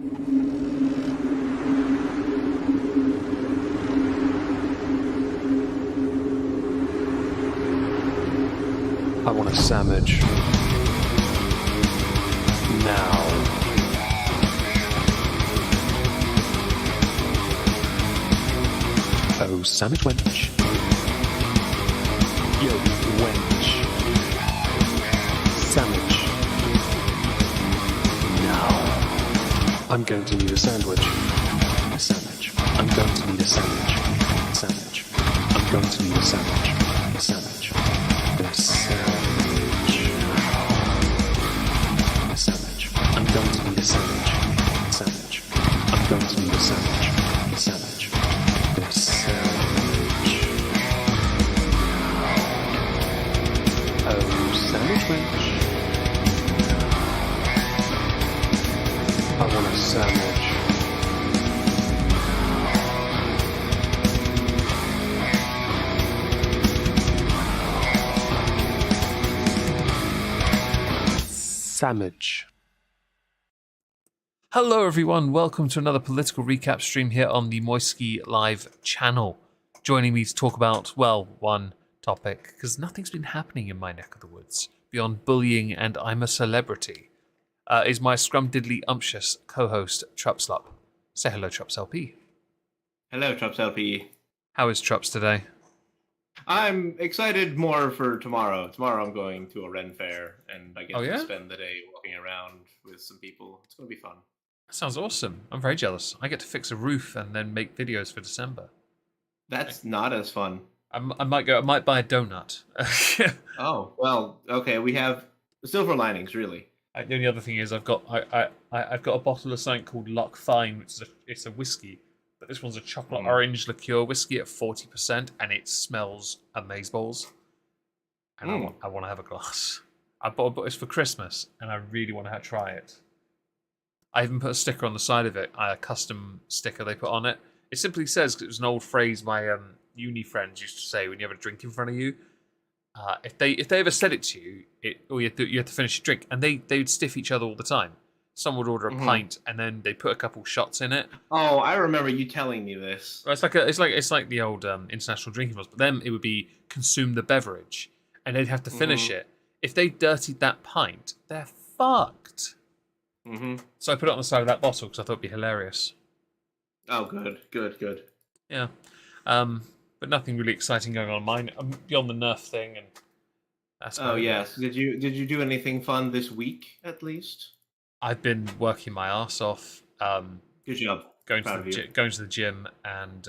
I want a sandwich. Now. Oh, sandwich wench. Yo, wench. Sandwich. Now. I'm going to need a sandwich. A sandwich. I'm going to need a sandwich. A sandwich. I'm going to need a sandwich. A sandwich. A sandwich. A sandwich. I'm going to need a sandwich. A sandwich. I'm going to need a sandwich. A sandwich. A sandwich. Oh, sandwich wench. I want a sandwich. Sandwich. Hello everyone, welcome to another political recap stream here on the Moistski Live channel. Joining me to talk about, well, one topic, because nothing's been happening in my neck of the woods beyond bullying and I'm a celebrity, is my scrumdiddly-umptious co-host, TrupsLP. Say hello, TrupsLP. Hello, TrupsLP. How is Trups today? I'm excited more for tomorrow. Tomorrow I'm going to a Ren fair, and I get to spend the day walking around with some people. It's going to be fun. That sounds awesome. I'm very jealous. I get to fix a roof and then make videos for December. That's not as fun. I might buy a donut. Oh, well, okay. We have silver linings, really. The only other thing is I've got a bottle of something called Loch Fyne, which is a whiskey, but this one's a chocolate orange liqueur whiskey at 40%, and it smells amazeballs. And I want to have a glass. I bought this for Christmas, and I really want to try it. I even put a sticker on the side of it, a custom sticker they put on it. It simply says, because it was an old phrase my uni friends used to say when you have a drink in front of you. If they ever said it to you, you had to finish your drink, and they would stiff each other all the time. Someone would order a pint, and then they put a couple shots in it. Oh, I remember you telling me this. Well, it's like the old international drinking laws, but then it would be consume the beverage, and they'd have to finish it. If they dirtied that pint, they're fucked. So I put it on the side of that bottle because I thought it'd be hilarious. Oh, good. Yeah. But nothing really exciting going on mine. I'm beyond the Nerf thing, and that's. Oh yes. Did you do anything fun this week at least? I've been working my ass off. Good job. Going to the gym, and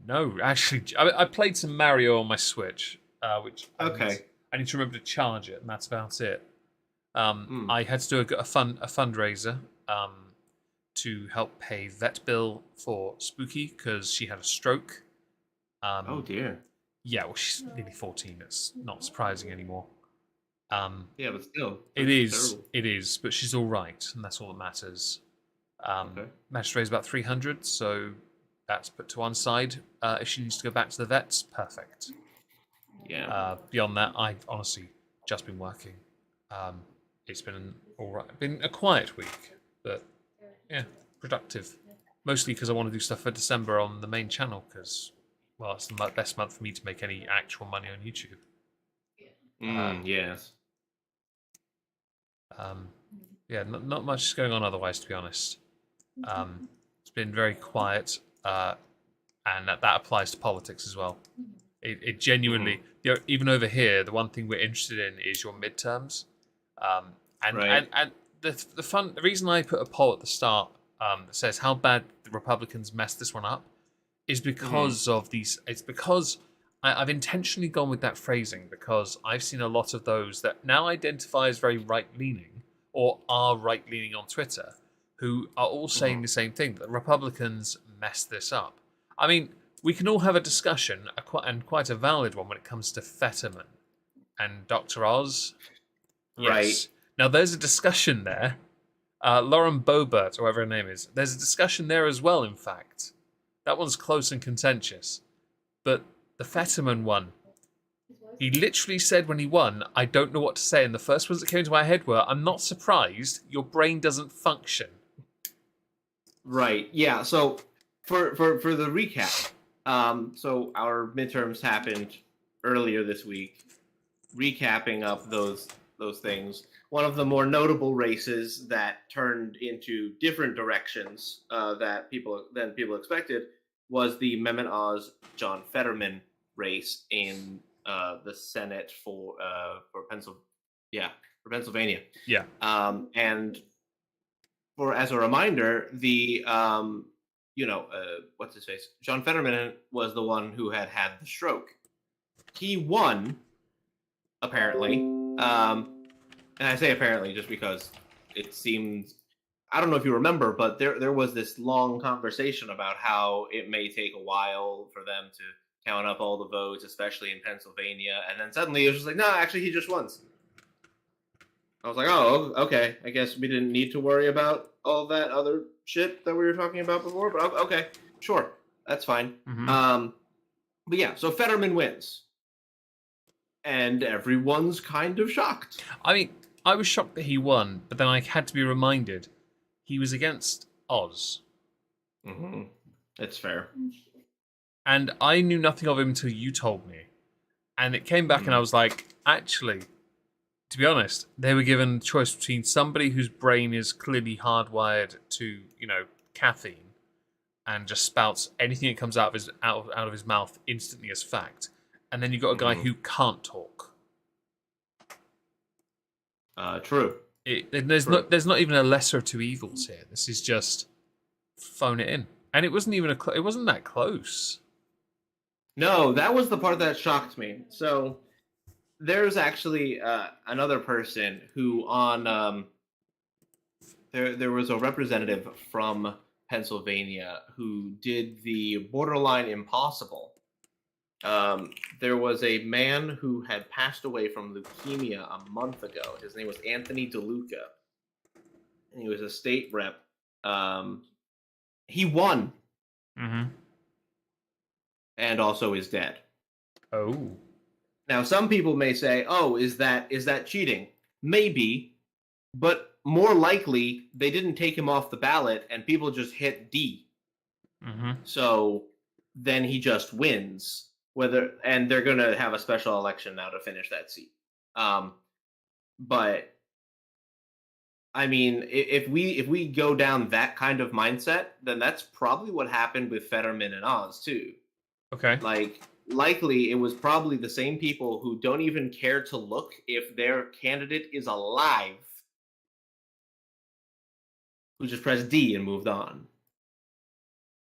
no, actually, I played some Mario on my Switch, which I need to remember to charge it, and that's about it. I had to do a fundraiser. To help pay vet bill for Spooky because she had a stroke. Oh dear. Yeah, well, she's nearly 14. It's not surprising anymore. Yeah, but still. It is, but she's all right, and that's all that matters. Managed to raise about 300, so that's put to one side. If she needs to go back to the vets, perfect. Yeah. Beyond that, I've honestly just been working. It's been all right. Been a quiet week, but yeah, productive. Mostly because I want to do stuff for December on the main channel, because, well, it's the best month for me to make any actual money on YouTube. Yes. Yeah, not much is going on otherwise, to be honest. It's been very quiet, and that applies to politics as well. It genuinely, even over here, the one thing we're interested in is your midterms. And the reason I put a poll at the start that says how bad the Republicans messed this one up is because of these. It's because I've intentionally gone with that phrasing because I've seen a lot of those that now identify as very right-leaning or are right-leaning on Twitter who are all saying the same thing, that the Republicans messed this up. I mean, we can all have a discussion, and quite a valid one, when it comes to Fetterman and Dr. Oz. Yes. Right. Now, there's a discussion there. Lauren Boebert, or whatever her name is, there's a discussion there as well, in fact. That one's close and contentious. But the Fetterman one, He literally said when he won, "I don't know what to say," and the first words that came into my head were, "I'm not surprised. Your brain doesn't function." Right. Yeah. So for the recap, so our midterms happened earlier this week. Recapping up those things, one of the more notable races that turned into different directions than people expected was the Mehmet Oz John Fetterman race in the Senate for Pennsylvania. Yeah. And as a reminder, the what's his face? John Fetterman was the one who had the stroke. He won, apparently. And I say apparently just because it seems, I don't know if you remember, but there was this long conversation about how it may take a while for them to count up all the votes, especially in Pennsylvania. And then suddenly it was just like, no, actually he just won. I was like, oh, okay. I guess we didn't need to worry about all that other shit that we were talking about before. But okay, sure, that's fine. Mm-hmm. But yeah, so Fetterman wins, and everyone's kind of shocked. I mean, I was shocked that he won, but then I had to be reminded he was against Oz. Mm-hmm. That's fair. And I knew nothing of him until you told me. And it came back and I was like, actually, to be honest, they were given a choice between somebody whose brain is clearly hardwired to, caffeine and just spouts anything that comes out of his mouth instantly as fact. And then you've got a guy who can't talk. True. There's not even a lesser of two evils here. This is just phone it in. And it wasn't even it wasn't that close. No, that was the part that shocked me. So there's actually another person who on there was a representative from Pennsylvania who did the borderline impossible. There was a man who had passed away from leukemia a month ago. His name was Anthony DeLuca, and he was a state rep. He won, and also is dead. Oh. Now, some people may say, "Oh, is that cheating?" Maybe, but more likely they didn't take him off the ballot, and people just hit D. So then he just wins. And they're going to have a special election now to finish that seat. But I mean, if we go down that kind of mindset, then that's probably what happened with Fetterman and Oz too. Okay. Like, likely it was probably the same people who don't even care to look if their candidate is alive, who just pressed D and moved on.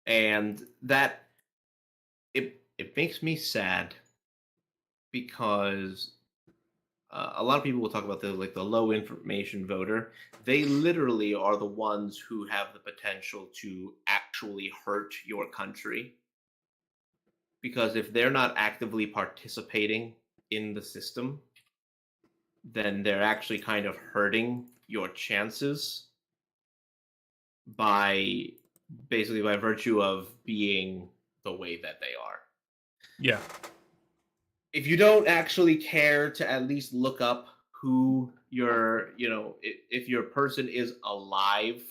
And that it makes me sad, because a lot of people will talk about the low information voter. They literally are the ones who have the potential to actually hurt your country, because if they're not actively participating in the system, then they're actually kind of hurting your chances by virtue of being the way that they are. Yeah. If you don't actually care to at least look up who if your person is alive,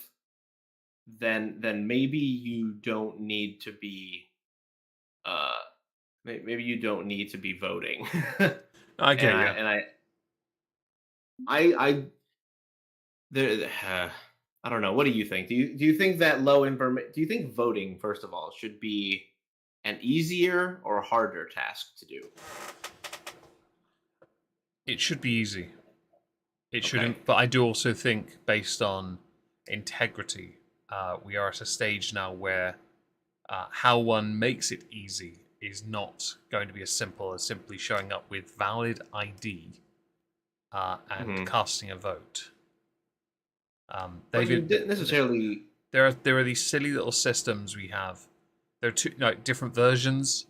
then maybe you don't need to be voting. I get you. And I don't know. What do you think? Do you think that do you think voting, first of all, should be an easier or harder task to do? It should be easy. It shouldn't, but I do also think, based on integrity, we are at a stage now where how one makes it easy is not going to be as simple as simply showing up with valid ID and casting a vote. Necessarily, there are these silly little systems we have. There are two different versions,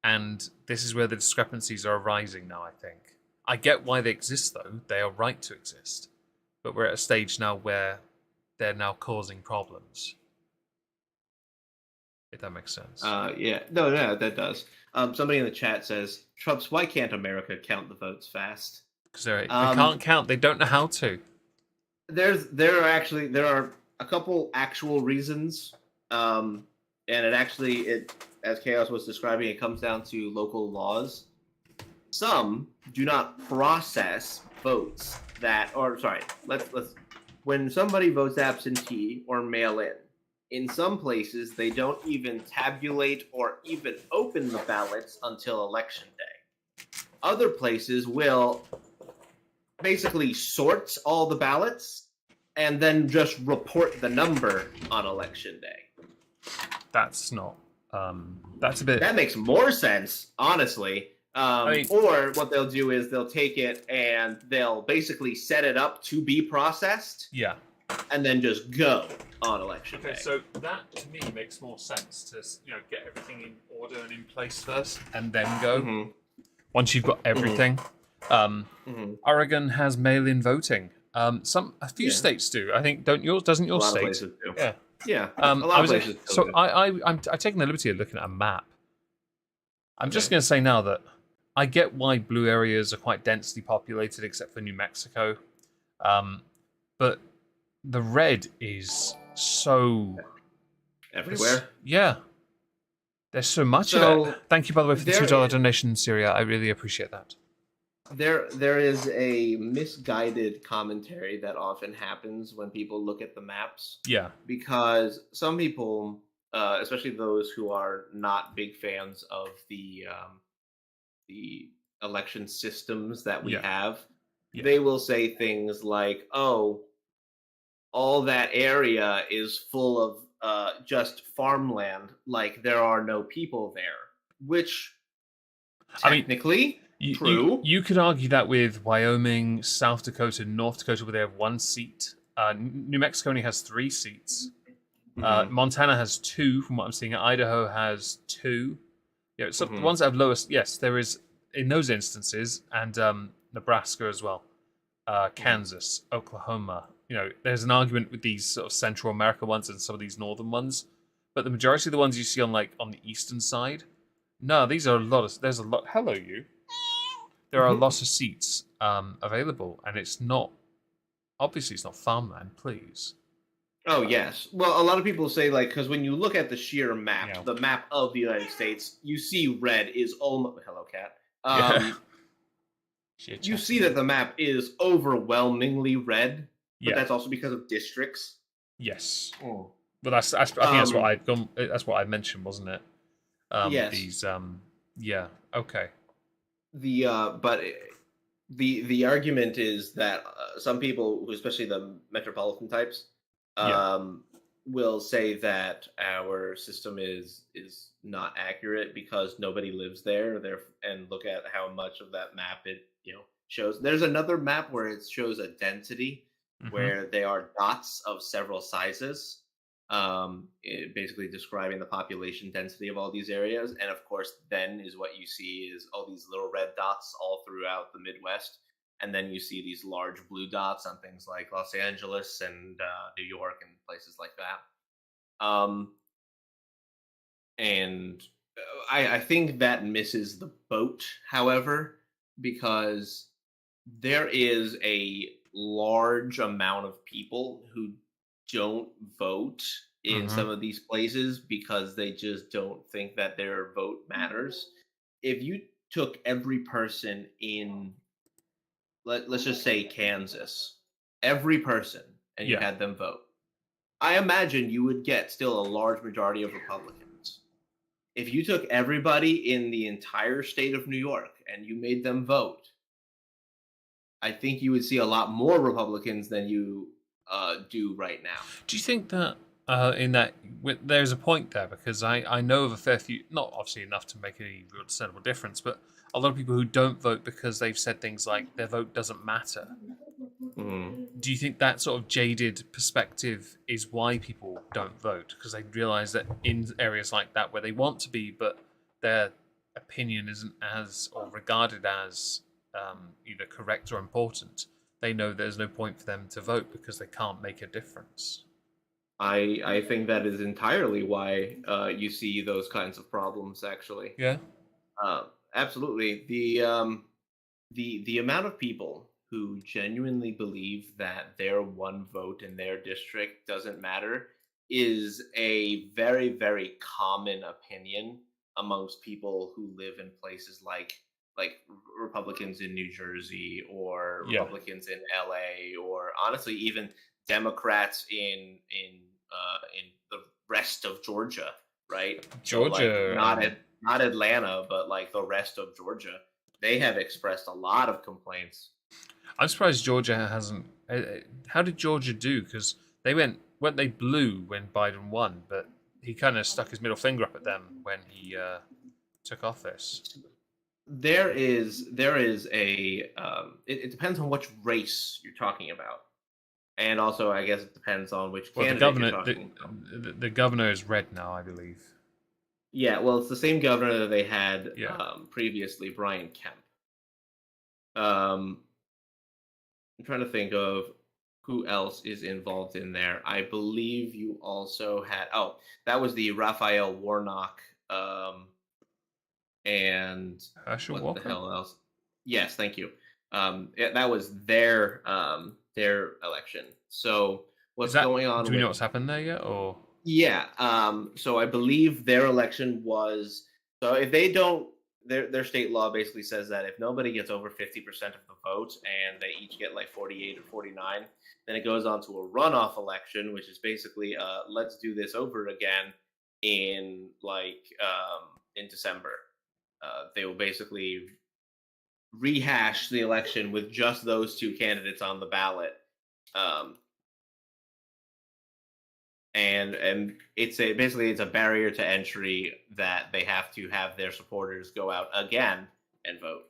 and this is where the discrepancies are arising now, I think. I get why they exist, though. They are right to exist. But we're at a stage now where they're now causing problems. if that makes sense. Yeah, no, that does. Somebody in the chat says, "Trups, why can't America count the votes fast?" Because they Um, can't count. They don't know how to. there are a couple actual reasons, and it as Chaos was describing, it comes down to local laws. Some do not process votes let's when somebody votes absentee or mail in some places they don't even tabulate or even open the ballots until election day. Other places will basically sort all the ballots and then just report the number on election day. That's not. That's a bit. That makes more sense, honestly. Or what they'll do is they'll take it and they'll basically set it up to be processed. Yeah. And then just go on election day. Okay, so that to me makes more sense to get everything in order and in place first, and then go. Mm-hmm. Once you've got everything. Oregon has mail-in voting. A few states do. I think doesn't your state? A lot of places do. Yeah. Yeah. A lot of places do. So I'm taking the liberty of looking at a map. I'm just going to say now that I get why blue areas are quite densely populated, except for New Mexico. But the red is so everywhere. Yeah. There's so much of it. Thank you, by the way, for the $2 donation, Syria. I really appreciate that. There is a misguided commentary that often happens when people look at the maps. Yeah. Because some people, especially those who are not big fans of the election systems that we have, they will say things like, "Oh, all that area is full of just farmland, like there are no people there," which technically, true. You could argue that with Wyoming, South Dakota, North Dakota, where they have 1 seat. New Mexico only has 3 seats. Montana has 2, from what I'm seeing. Idaho has 2. So the ones that have lowest, yes, there is in those instances, and Nebraska as well, Kansas, Oklahoma. There's an argument with these sort of Central America ones and some of these northern ones, but the majority of the ones you see on the eastern side, no, these are there's a lot. Hello, you. There are lots of seats available, and obviously it's not farmland, please. Oh, yes. Well, a lot of people say, because when you look at the sheer map, the map of the United States, you see red is almost... Hello, cat. You see that the map is overwhelmingly red, but that's also because of districts. Yes. Oh. But I think that's what I mentioned, wasn't it? Yes. Yeah. Okay. But the argument is that some people, especially the metropolitan types, will say that our system is not accurate because nobody lives there. And look at how much of that map it shows. There's another map where it shows a density where they are dots of several sizes, basically describing the population density of all these areas. And of course, then is what you see is all these little red dots all throughout the Midwest. And then you see these large blue dots on things like Los Angeles and New York and places like that. And I think that misses the boat, however, because there is a large amount of people who don't vote in some of these places because they just don't think that their vote matters. If you took every person in, let's just say Kansas, every person, and you had them vote, I imagine you would get still a large majority of Republicans. If you took everybody in the entire state of New York and you made them vote, I think you would see a lot more Republicans than you do right now. Do you think that there's a point there? Because I know of a fair few, not obviously enough to make any real discernible difference, but a lot of people who don't vote because they've said things like their vote doesn't matter. Do you think that sort of jaded perspective is why people don't vote? Because they realise that in areas like that where they want to be, but their opinion isn't as, or regarded as, either correct or important, they know there's no point for them to vote because they can't make a difference. I think that is entirely why you see those kinds of problems. Actually, Yeah. absolutely. The amount of people who genuinely believe that their one vote in their district doesn't matter is a very, very common opinion amongst people who live in places like Republicans in New Jersey or Yeah. Republicans in LA or honestly even Democrats in the rest of Georgia, right? So like Georgia. not Atlanta, but like the rest of Georgia, they have expressed a lot of complaints. I'm surprised Georgia hasn't. How did Georgia do? Because weren't they blue when Biden won, but he kind of stuck his middle finger up at them when he took office. There is a it depends on which race you're talking about, and also I guess it depends on which Well, the candidate you're governor, talking about. the governor is red now, I believe. Yeah, well, it's the same governor that they had Yeah. previously, Brian Kemp. Um, I'm trying to think of who else is involved in there. I believe you also had that was the Raphael Warnock and Herschel what the Walker. hell else? Yes, thank you. Yeah, that was their election. So what's going on Do we know with what's happened there yet, or? yeah, so I believe their election was so if they don't their state law basically says that if nobody gets over 50% of the vote and they each get like 48 or 49, then it goes on to a runoff election, which is basically let's do this over again in December. They will basically rehash the election with just those two candidates on the ballot. Um, and it's a barrier to entry that they have to have their supporters go out again and vote,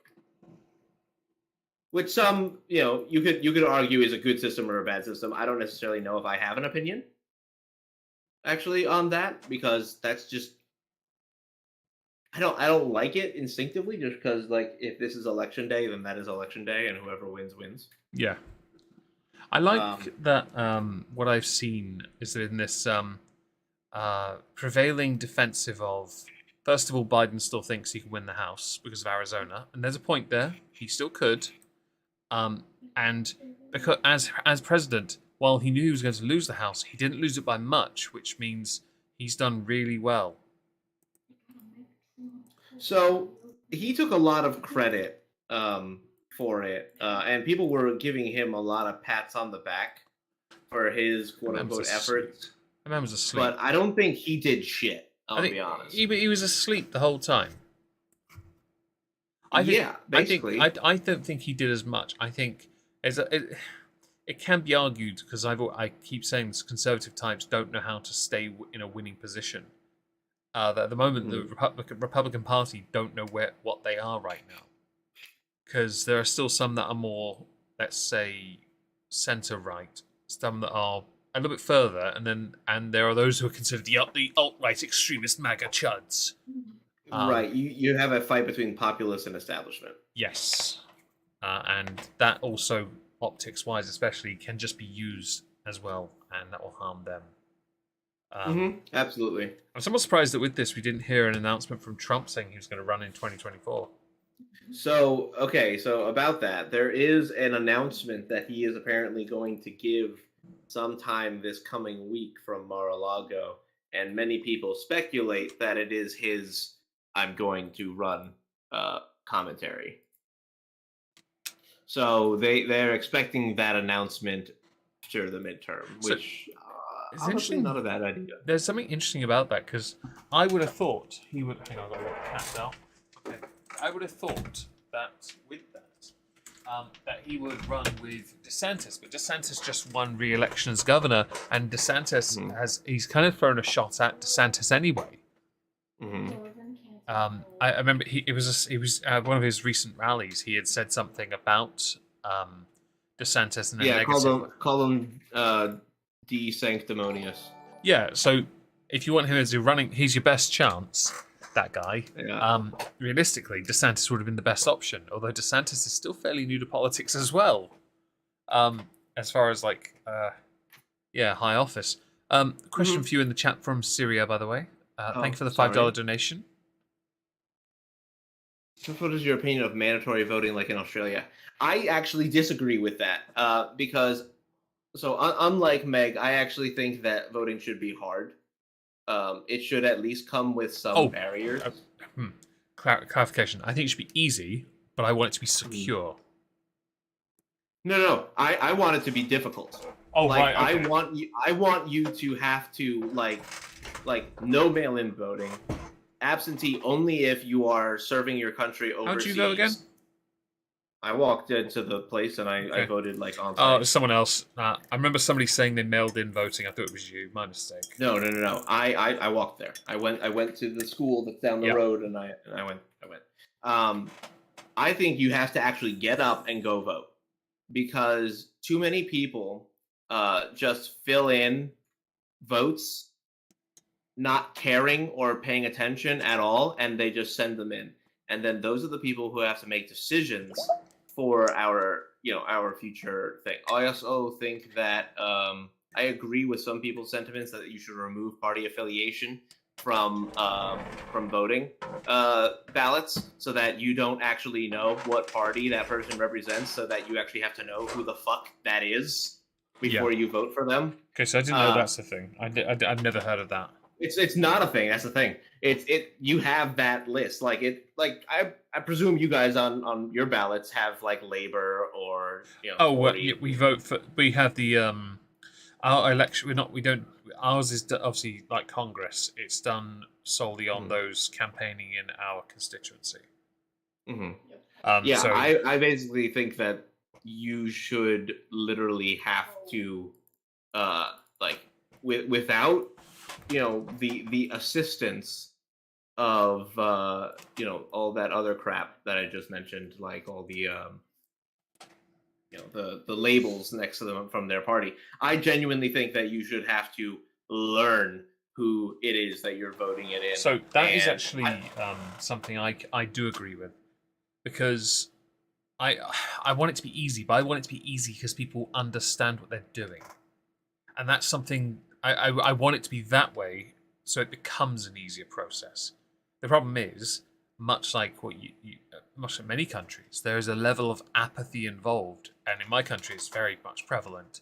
which some you could argue is a good system or a bad system. I don't necessarily know if I have an opinion actually on that, because that's just I don't like it instinctively, just because like if this is election day, then that is election day and whoever wins wins. Yeah. I like um that. What I've seen is that in this prevailing defensive of, first of all, Biden still thinks he can win the House because of Arizona, and there's a point there. He still could. And because as president, while he knew he was going to lose the House, he didn't lose it by much, which means he's done really well. So he took a lot of credit for it, and people were giving him a lot of pats on the back for his quote unquote efforts. The man was asleep. But I don't think he did shit. I'll be honest. He was asleep the whole time. Basically. I don't think he did as much. I think it can be argued, because I keep saying this, conservative types don't know how to stay in a winning position. That at the moment, the Republican Party don't know what they are right now, because there are still some that are more, let's say, centre right, some that are a little bit further, and there are those who are considered the alt right extremist MAGA chuds. Right, you have a fight between populace and establishment. Yes, and that also, optics wise especially, can just be used as well, and that will harm them. Absolutely. I'm somewhat surprised that with this we didn't hear an announcement from Trump saying he was going to run in 2024. So about that, there is an announcement that he is apparently going to give sometime this coming week from Mar-a-Lago, and many people speculate that it is his "I'm going to run" commentary. So they're expecting that announcement after the midterm, which it's honestly not a bad idea. There's something interesting about that, because I would have thought he would. Hang on, I've got to let the cat down. Okay. I would have thought that with that, that he would run with DeSantis, but DeSantis just won re-election as governor, and DeSantis he's kind of thrown a shot at DeSantis anyway. I remember he was one of his recent rallies. He had said something about DeSantis and call him de-sanctimonious. Yeah, so if you want him as he's your best chance. That guy. Yeah. Realistically, DeSantis would have been the best option. Although DeSantis is still fairly new to politics as well. As far as high office. Question for you in the chat from Syria, by the way. Thank you for the $5 donation. So what is your opinion of mandatory voting like in Australia? I actually disagree with that because, unlike Meg, I actually think that voting should be hard. It should at least come with some barriers. Clarification. I think it should be easy, but I want it to be secure. No. I want it to be difficult. Oh, like, right. Okay. I want you to have to like no mail-in voting, absentee only if you are serving your country overseas. How'd you vote again? I walked into the place and I voted like on site. Oh, it was someone else. I remember somebody saying they mailed in voting. I thought it was you. My mistake. No. I walked there. I went to the school that's down the road and I went. I think you have to actually get up and go vote because too many people just fill in votes not caring or paying attention at all, and they just send them in. And then those are the people who have to make decisions for our future thing. I also think that I agree with some people's sentiments that you should remove party affiliation from voting ballots, so that you don't actually know what party that person represents, so that you actually have to know who the fuck that is before you vote for them. Okay, so I didn't know that's a thing. I've never heard of that. It's not a thing. That's the thing. You have that list. I presume you guys on your ballots have like Labor or we vote for. We have the our election. We don't. Ours is obviously like Congress. It's done solely on those campaigning in our constituency. So I basically think that you should literally have to without the assistance of all that other crap that I just mentioned, like all the the labels next to them from their party. I genuinely think that you should have to learn who it is that you're voting it in. So that is actually something I do agree with, because I want it to be easy, but I want it to be easy because people understand what they're doing, and that's something I want it to be that way, so it becomes an easier process. The problem is, much like much in many countries, there is a level of apathy involved, and in my country, it's very much prevalent.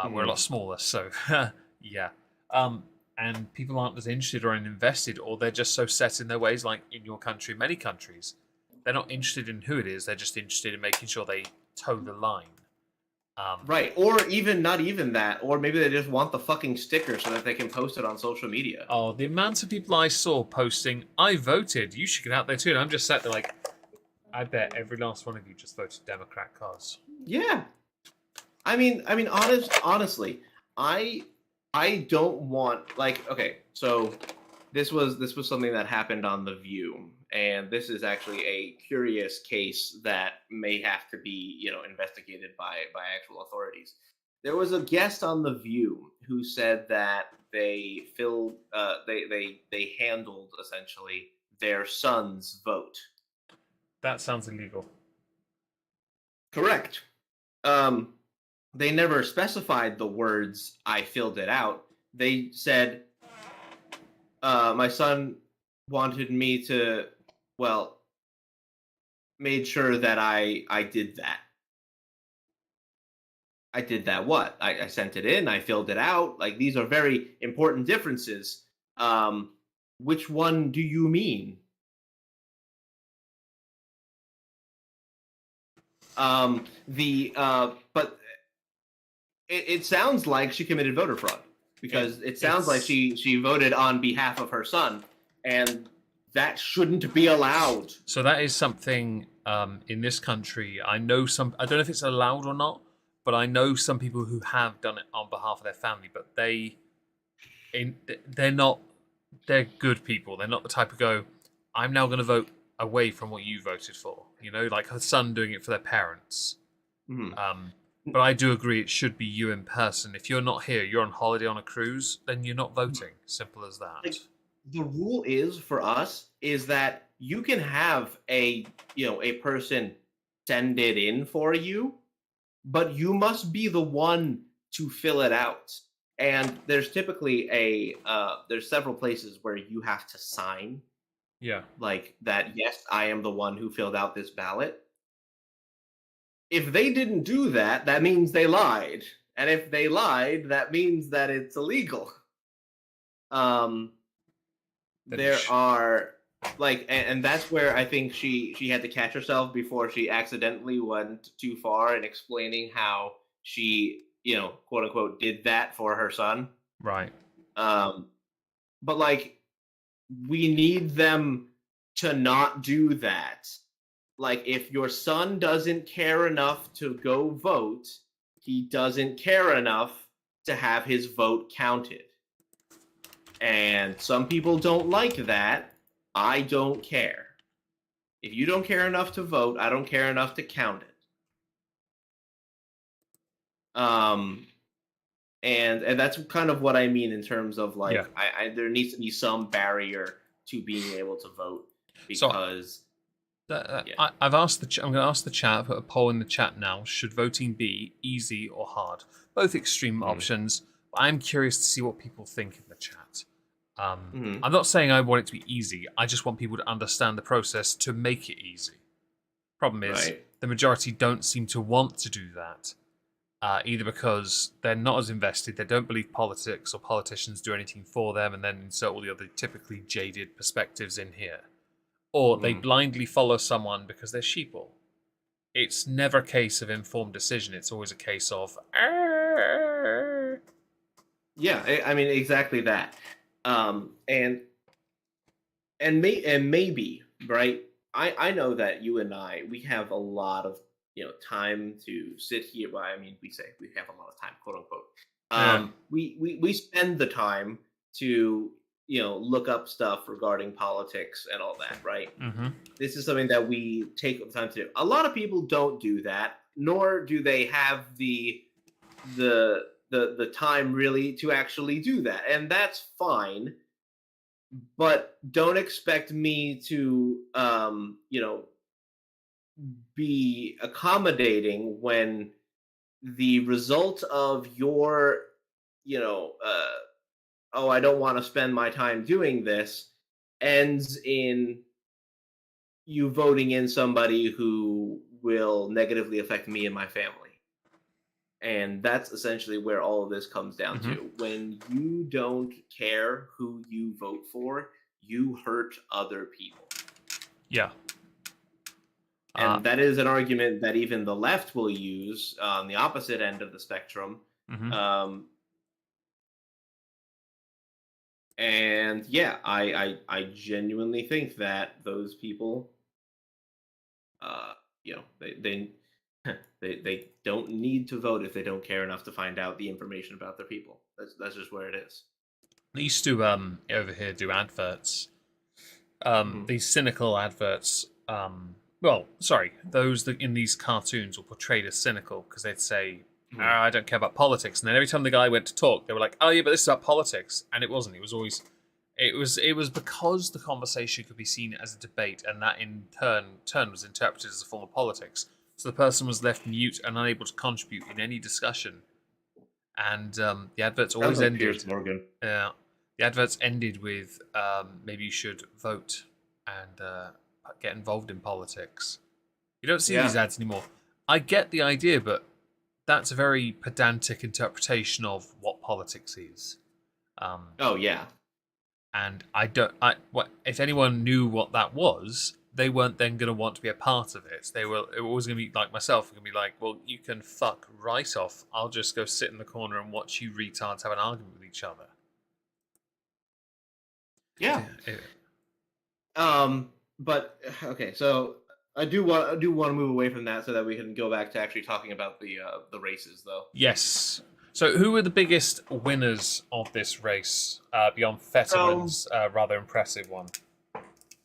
We're a lot smaller, so yeah. And people aren't as interested or invested, or they're just so set in their ways. Like in your country, many countries, they're not interested in who it is; they're just interested in making sure they toe the line. Right, or not even that, or maybe they just want the fucking sticker so that they can post it on social media. Oh, the amount of people I saw posting, "I voted. You should get out there too." And I'm just sat there like, I bet every last one of you just voted Democrat, cause. Yeah, I mean, honestly, I don't want okay. So this was something that happened on The View, and this is actually a curious case that may have to be investigated by actual authorities. There was a guest on The View who said that they handled essentially their son's vote. That sounds illegal. Correct. They never specified the words "I filled it out." They said, "My son wanted me to, made sure that I did that." I did that what? I sent it in, I filled it out. Like, these are very important differences. Which one do you mean? But it sounds like she committed voter fraud, because it sounds like she voted on behalf of her son, and that shouldn't be allowed. So that is something in this country. I know I don't know if it's allowed or not, but I know some people who have done it on behalf of their family, but they're good people. They're not the type of go, I'm now going to vote away from what you voted for. Like her son doing it for their parents. But I do agree it should be you in person. If you're not here, you're on holiday on a cruise, then you're not voting. Simple as that. The rule is for us is that you can have a person send it in for you, but you must be the one to fill it out. And there's typically there's several places where you have to sign Yeah. like that. Yes, I am the one who filled out this ballot. If they didn't do that, that means they lied, and if they lied, that means that it's illegal. Um, there are and that's where I think she had to catch herself before she accidentally went too far in explaining how she, quote unquote, did that for her son. Right. Um, but like, we need them to not do that. Like, if your son doesn't care enough to go vote, he doesn't care enough to have his vote counted. And some people don't like that. I don't care. If you don't care enough to vote, I don't care enough to count it. And that's kind of what I mean in terms of like, Yeah. there needs to be some barrier to being able to vote, because I've asked I'm going to ask the chat. Put a poll in the chat now. Should voting be easy or hard? Both extreme options. But I'm curious to see what people think in the chat. I'm not saying I want it to be easy. I just want people to understand the process to make it easy. Problem is, the majority don't seem to want to do that. Either because they're not as invested, they don't believe politics or politicians do anything for them, and then insert all the other typically jaded perspectives in here. Or they blindly follow someone because they're sheeple. It's never a case of informed decision. It's always a case of... Yeah, I mean, exactly that. And maybe, right? I know that you and we have a lot of time to sit here. Well, I mean, we say we have a lot of time, quote unquote. We spend the time to look up stuff regarding politics and all that, right? This is something that we take the time to do. A lot of people don't do that, nor do they have the time really to actually do that, and that's fine. But don't expect me to be accommodating when the result of your oh, I don't want to spend my time doing this, ends in you voting in somebody who will negatively affect me and my family. And that's essentially where all of this comes down to. When you don't care who you vote for, you hurt other people. Yeah. And that is an argument that even the left will use on the opposite end of the spectrum. And yeah, I genuinely think that those people, they don't need to vote if they don't care enough to find out the information about their people. That's just where it is. I used to over here do adverts. These cynical adverts. Well, sorry, those that in these cartoons were portrayed as cynical because they'd say, I don't care about politics. And then every time the guy went to talk, they were like, oh yeah, but this is about politics. And it wasn't. It was always... It was because the conversation could be seen as a debate, and that in turn was interpreted as a form of politics. So the person was left mute and unable to contribute in any discussion. And the adverts always ended... Piers Morgan. Yeah. The adverts ended with, maybe you should vote and get involved in politics. You don't see these ads anymore. I get the idea, but that's a very pedantic interpretation of what politics is. Oh, yeah. And if anyone knew what that was, they weren't then going to want to be a part of it. It was always going to be like myself. Going to be like, well, you can fuck right off. I'll just go sit in the corner and watch you retards have an argument with each other. Yeah. But okay, so I do want to move away from that so that we can go back to actually talking about the races, though. Yes. So, who were the biggest winners of this race beyond Fetterman's rather impressive one?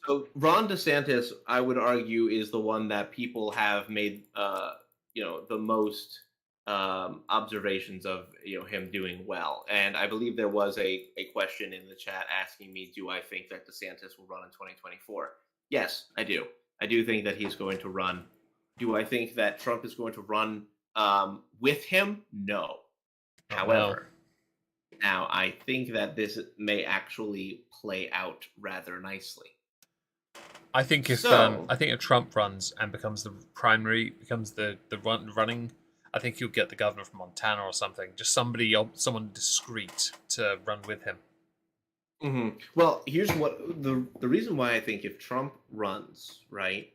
So, Ron DeSantis, I would argue, is the one that people have made the most observations of him doing well. And I believe there was a question in the chat asking me, do I think that DeSantis will run in 2024? Yes, I do. I do think that he's going to run. Do I think that Trump is going to run with him? No. However, Now, I think that this may actually play out rather nicely. I think if So- Trump runs and becomes the primary, becomes the running, I think he'll get the governor from Montana or something. Just someone discreet to run with him. Well, here's what the reason why I think if Trump runs, right?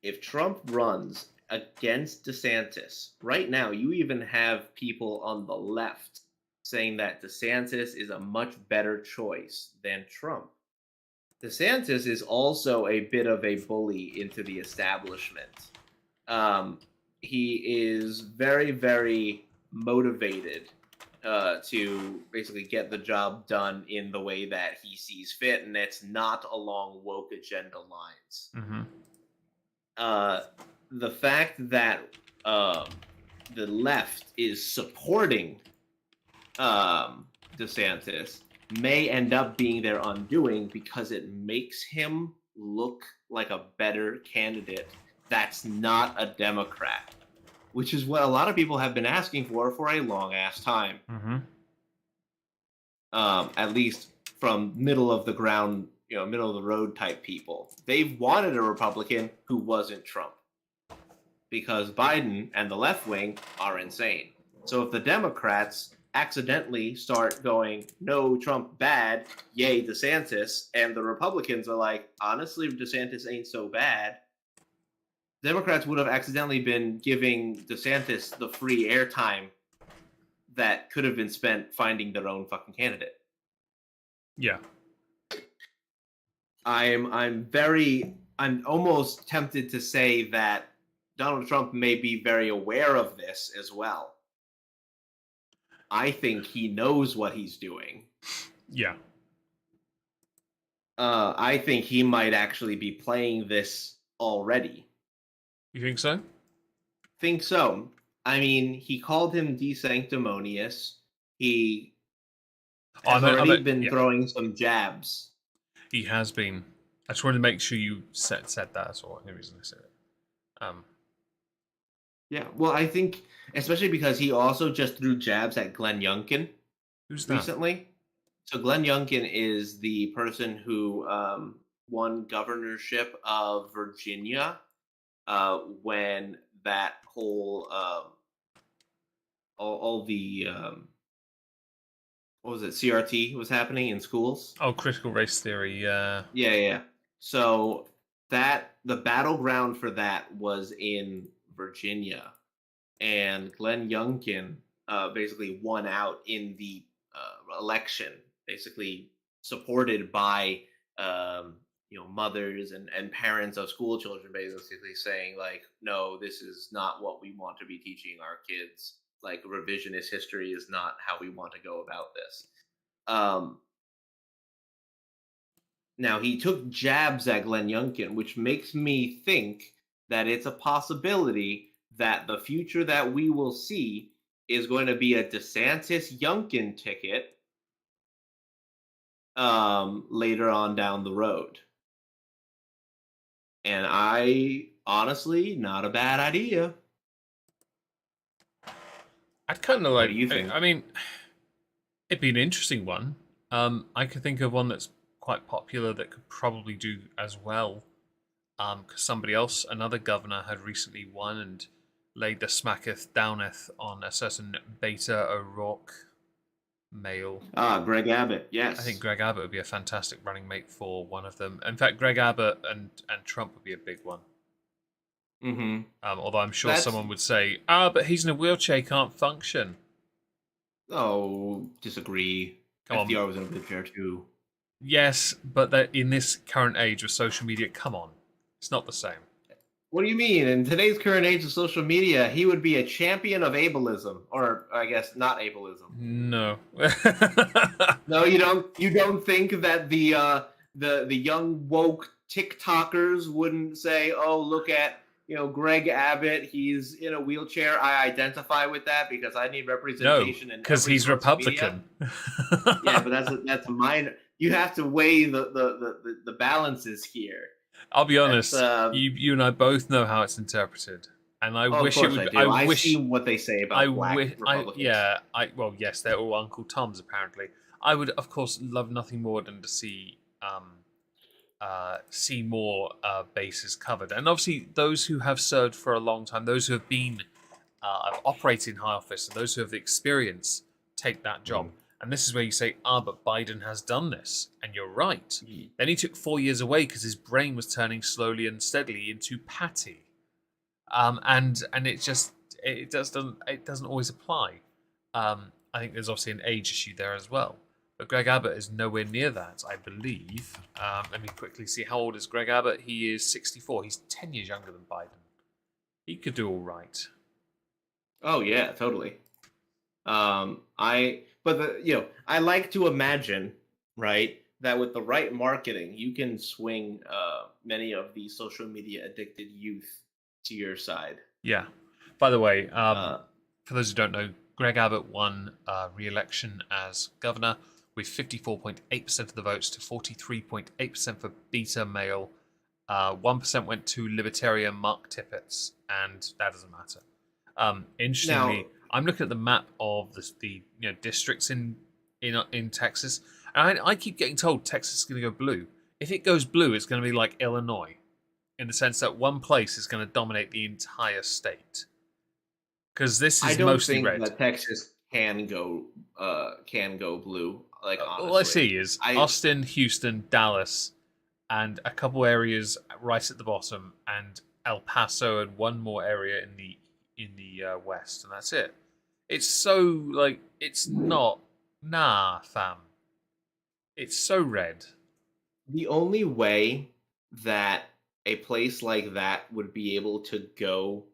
If Trump runs against DeSantis, right now you even have people on the left saying that DeSantis is a much better choice than Trump. DeSantis is also a bit of a bully into the establishment. He is very, very motivated to basically get the job done in the way that he sees fit, and it's not along woke agenda lines. The fact that the left is supporting DeSantis may end up being their undoing because it makes him look like a better candidate that's not a Democrat, which is what a lot of people have been asking for a long ass time. At least from middle of the ground, middle of the road type people. They've wanted a Republican who wasn't Trump because Biden and the left wing are insane. So if the Democrats accidentally start going, no, Trump bad, yay, DeSantis, and the Republicans are like, honestly, DeSantis ain't so bad, Democrats would have accidentally been giving DeSantis the free airtime that could have been spent finding their own fucking candidate. Yeah. I'm almost tempted to say that Donald Trump may be very aware of this as well. I think he knows what he's doing. Yeah. I think he might actually be playing this already. You think so? Think so. I mean, he called him desanctimonious. He has already been throwing some jabs. He has been. I just wanted to make sure you said that. That's all. The reason I said it. Yeah, well, I think, especially because he also just threw jabs at Glenn Youngkin. Who's that? Recently. So Glenn Youngkin is the person who won governorship of Virginia when that whole all the what was it, CRT was happening in schools. Oh, critical race theory. Yeah. So the battleground for that was in Virginia, and Glenn Youngkin basically won out in the election, basically supported by mothers and parents of school children, basically saying like, no, this is not what we want to be teaching our kids. Like, revisionist history is not how we want to go about this. Now, he took jabs at Glenn Youngkin, which makes me think that it's a possibility that the future that we will see is going to be a DeSantis-Youngkin ticket later on down the road. And honestly, not a bad idea. I'd kind of like. What do you think? I mean, it'd be an interesting one. I could think of one that's quite popular that could probably do as well. Because somebody else, another governor, had recently won and laid the smacketh downeth on a certain Beta O'Rourke male. Greg Abbott, yes. I think Greg Abbott would be a fantastic running mate for one of them. In fact, Greg Abbott and Trump would be a big one. Although I'm sure someone would say, but he's in a wheelchair, he can't function. Oh, disagree. FDR was in a wheelchair too. Yes, but that in this current age of social media, come on. It's not the same. What do you mean? In today's current age of social media, he would be a champion of ableism, or I guess not ableism. No. No, you don't think that the young woke TikTokers wouldn't say, "Oh, look at Greg Abbott. He's in a wheelchair. I identify with that because I need representation." No, because he's Republican. Yeah, but that's a minor. You have to weigh the balances here. I'll be honest. You and I both know how it's interpreted. And I Oh, of wish it course would. I Be, do. I wish. see what they say I about black wish. Republicans. Well, yes, they're all Uncle Toms apparently. I would, of course, love nothing more than to see more bases covered, and obviously those who have served for a long time, those who have been have operated in high office, and those who have the experience take that job. And this is where you say, but Biden has done this, and you're right. Then he took 4 years away because his brain was turning slowly and steadily into patty. And it doesn't always apply. I think there's obviously an age issue there as well. But Greg Abbott is nowhere near that, I believe. Let me quickly see, how old is Greg Abbott? He is 64. He's 10 years younger than Biden. He could do all right. Oh yeah, totally. I like to imagine, right, that with the right marketing, you can swing many of the social media addicted youth to your side. Yeah. By the way, for those who don't know, Greg Abbott won re-election as governor with 54.8% of the votes to 43.8% for beta male. 1% went to libertarian Mark Tippett, and that doesn't matter. Interestingly, I'm looking at the map of the districts in Texas, and I keep getting told Texas is going to go blue. If it goes blue, it's going to be like Illinois, in the sense that one place is going to dominate the entire state. Because this is mostly red. I don't think that Texas can go blue. Like honestly, all I see is Austin, Houston, Dallas, and a couple areas right at the bottom, and El Paso, and one more area in the west, and that's it. It's so it's not fam. It's so red. The only way that a place like that would be able to go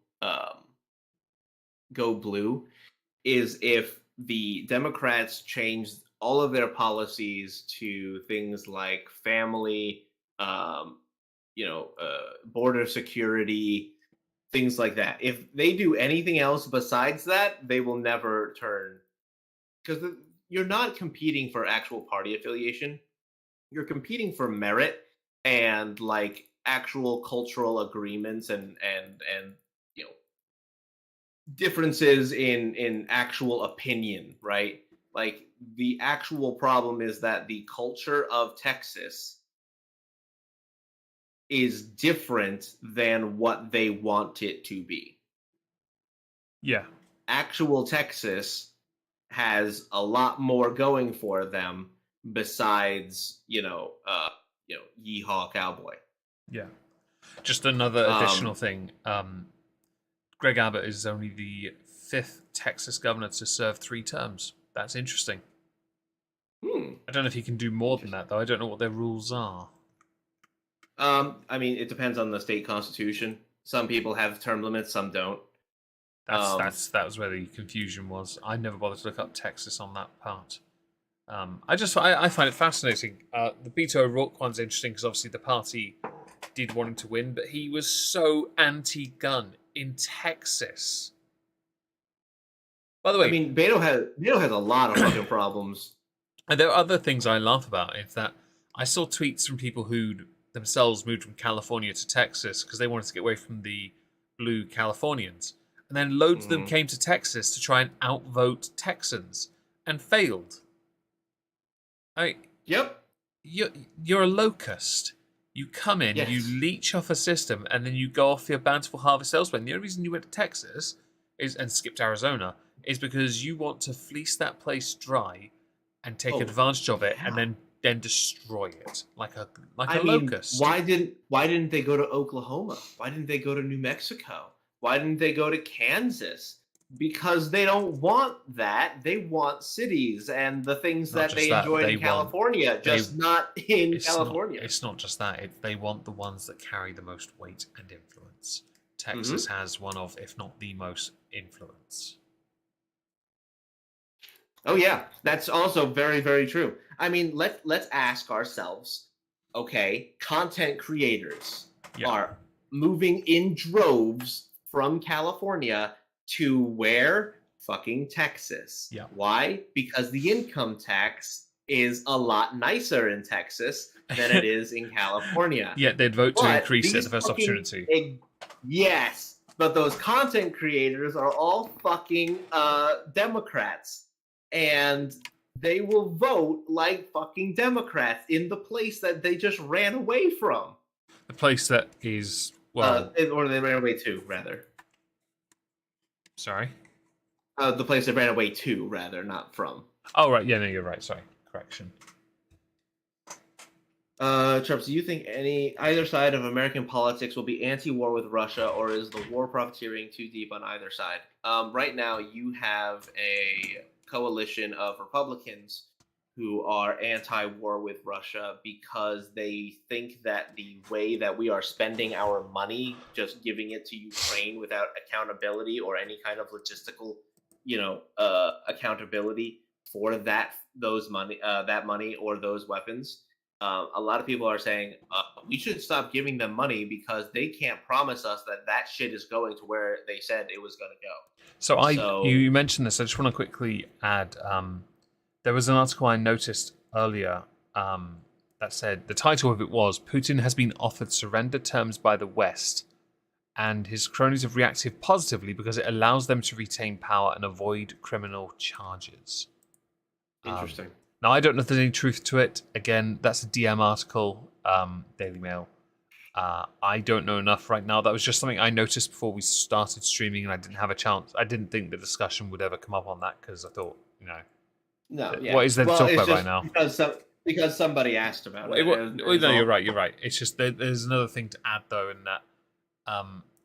blue is if the Democrats changed all of their policies to things like family, border security, things like that. If they do anything else besides that, they will never turn, because you're not competing for actual party affiliation. You're competing for merit and actual cultural agreements and differences in actual opinion, right? Like, the actual problem is that the culture of Texas is different than what they want it to be. Yeah. Actual Texas has a lot more going for them besides, yeehaw cowboy. Yeah. Just another additional thing. Greg Abbott is only the 5th Texas governor to serve 3 terms. That's interesting. I don't know if he can do more than that, though. I don't know what their rules are. I mean, it depends on the state constitution. Some people have term limits, some don't. That was where the confusion was. I never bothered to look up Texas on that part. I find it fascinating. The Beto O'Rourke one's interesting because obviously the party did want him to win, but he was so anti-gun in Texas. By the way, I mean, Beto has a lot of fucking problems. And there are other things I laugh about. Is that I saw tweets from people who themselves moved from California to Texas because they wanted to get away from the blue Californians, and then loads of them came to Texas to try and outvote Texans and failed. Yep. You're a locust. You come in, yes. You leech off a system, and then you go off your bountiful harvest elsewhere. And the only reason you went to Texas and skipped Arizona is because you want to fleece that place dry and take advantage of it, and then destroy it like a locust. Why didn't they go to Oklahoma? Why didn't they go to New Mexico? Why didn't they go to Kansas? Because they don't want that. They want cities and the things that they enjoy in California, not in California. It's not just that. They want the ones that carry the most weight and influence. Texas has one of, if not the most, influence. Oh yeah, that's also very, very true. I mean, let's ask ourselves, okay, content creators are moving in droves from California to where? Fucking Texas. Yeah. Why? Because the income tax is a lot nicer in Texas than it is in California. Yeah, they'd vote to increase it the first opportunity. Yes. but those content creators are all fucking Democrats, and they will vote like fucking Democrats in the place that they just ran away from. The place that is, well... or they ran away to, rather. Sorry? The place they ran away to, rather, not from. Oh, right. Yeah, no, you're right. Sorry. Correction. Trump, do you think either side of American politics will be anti-war with Russia, or is the war profiteering too deep on either side? Right now, you have a coalition of Republicans who are anti-war with Russia because they think that the way that we are spending our money, just giving it to Ukraine without accountability or any kind of logistical, accountability for that money or those weapons. A lot of people are saying we should stop giving them money because they can't promise us that shit is going to where they said it was going to go. So you mentioned this. I just want to quickly add. There was an article I noticed earlier that said the title of it was "Putin has been offered surrender terms by the West, and his cronies have reacted positively because it allows them to retain power and avoid criminal charges." Interesting. Now, I don't know if there's any truth to it. Again, that's a DM article, Daily Mail. I don't know enough right now. That was just something I noticed before we started streaming, and I didn't have a chance. I didn't think the discussion would ever come up on that because I thought, what is there to talk about right now? Because somebody asked about it. No, you're right. You're right. It's just there's another thing to add though, in that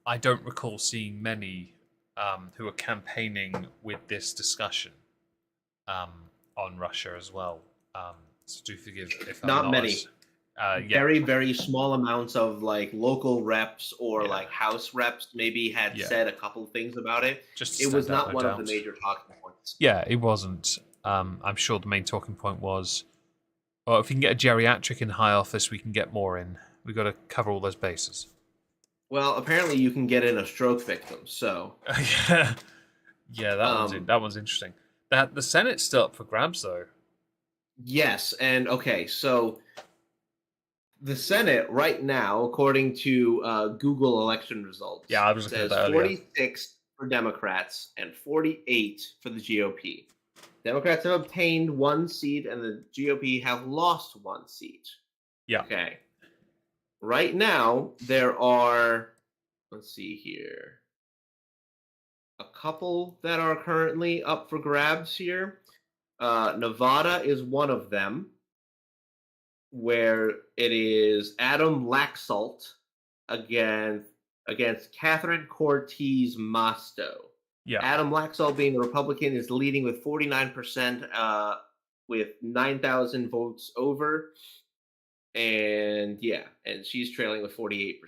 I don't recall seeing many who are campaigning with this discussion. On Russia as well. So do forgive if I'm not many. Very, very small amounts of like local reps or like house reps maybe had said a couple things about it. It was not one of the major talking points. Yeah, it wasn't. I'm sure the main talking point was, well, if we can get a geriatric in high office, we can get more in. We've got to cover all those bases. Well, apparently you can get in a stroke victim, so... that one's interesting. The Senate's still up for grabs, though. Yes, and okay, so the Senate right now, according to Google election results, I was looking at that 46 for Democrats and 48 for the GOP. Democrats have obtained 1 seat, and the GOP have lost 1 seat. Yeah. Okay. Right now, there are, let's see here, a couple that are currently up for grabs here. Nevada is one of them, where it is Adam Laxalt against Catherine Cortez Masto. Yeah. Adam Laxalt, being a Republican, is leading with 49%, with 9,000 votes over, and she's trailing with 48%.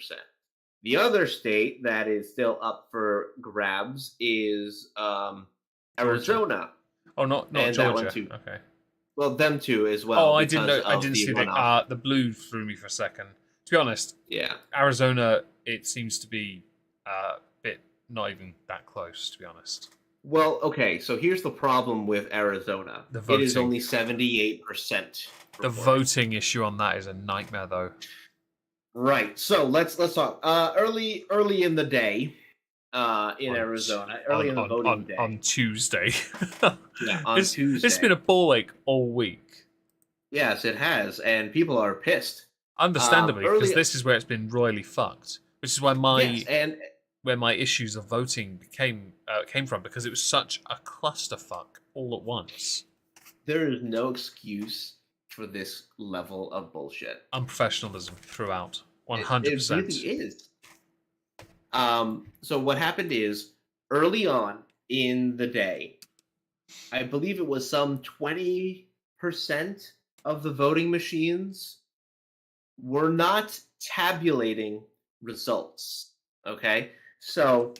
The other state that is still up for grabs is Arizona. Oh, not Georgia. That one too. Okay. Well, them too as well. Oh, I didn't know. I didn't see the blue threw me for a second. To be honest, Arizona, it seems to be a bit not even that close. To be honest. Well, okay. So here's the problem with Arizona. It is only 78%. The voting issue on that is a nightmare, though. Right. So let's talk. Early in the day, in Arizona, early in the voting day on Tuesday. Tuesday. It's been a ball ache all week. Yes, it has, and people are pissed. Understandably, because this is where it's been royally fucked. Which is why where my issues of voting came from, because it was such a clusterfuck all at once. There is no excuse for this level of bullshit. Unprofessionalism throughout. 100%. It really is. So what happened is, early on in the day, I believe it was some 20% of the voting machines were not tabulating results. Okay? So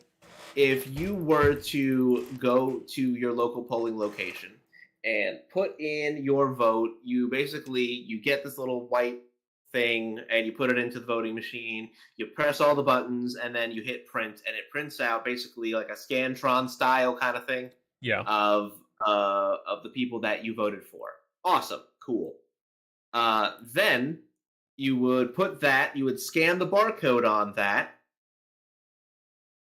if you were to go to your local polling location and put in your vote, you get this little white thing and you put it into the voting machine, you press all the buttons, and then you hit print, and it prints out basically like a Scantron style kind of thing of the people that you voted for. Awesome. Cool. Then you would scan the barcode on that,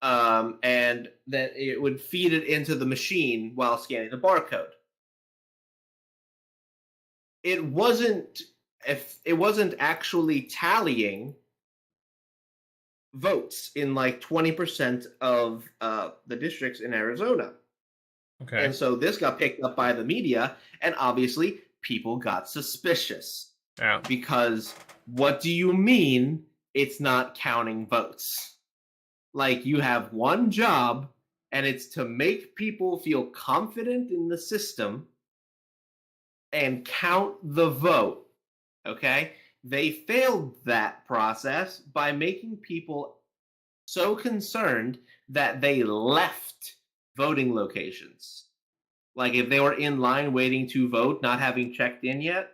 and then it would feed it into the machine while scanning the barcode. It wasn't actually tallying votes in like 20% of the districts in Arizona. Okay. And so this got picked up by the media, and obviously people got suspicious. Yeah. Because what do you mean it's not counting votes? Like, you have one job, and it's to make people feel confident in the system and count the vote. Okay? They failed that process by making people so concerned that they left voting locations. Like, if they were in line waiting to vote, not having checked in yet,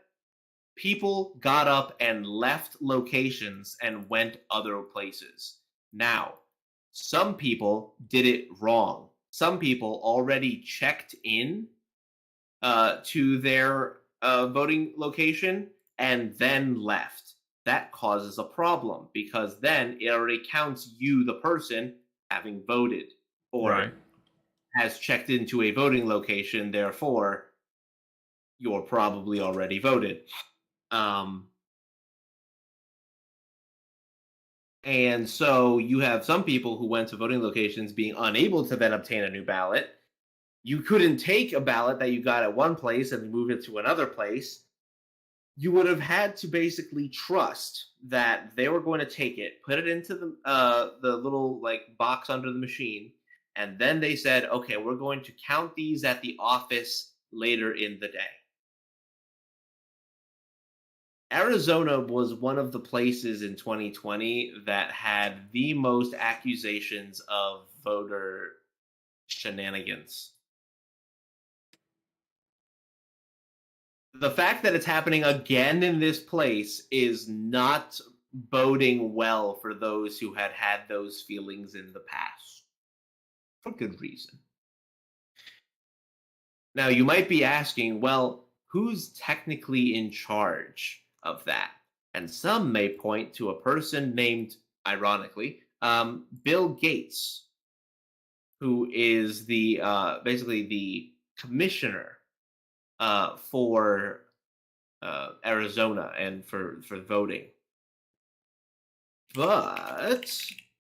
people got up and left locations and went other places. Now, some people did it wrong. Some people already checked in to their voting location and then left. That causes a problem because then it already counts you, the person, having voted or has checked into a voting location. Therefore, you're probably already voted. And so you have some people who went to voting locations being unable to then obtain a new ballot. You couldn't take a ballot that you got at one place and move it to another place. You would have had to basically trust that they were going to take it, put it into the little like box under the machine, and then they said, okay, we're going to count these at the office later in the day. Arizona was one of the places in 2020 that had the most accusations of voter shenanigans. The fact that it's happening again in this place is not boding well for those who had had those feelings in the past. For good reason. Now, you might be asking, well, who's technically in charge of that? And some may point to a person named, ironically, Bill Gates, who is the basically the commissioner for Arizona and for voting. But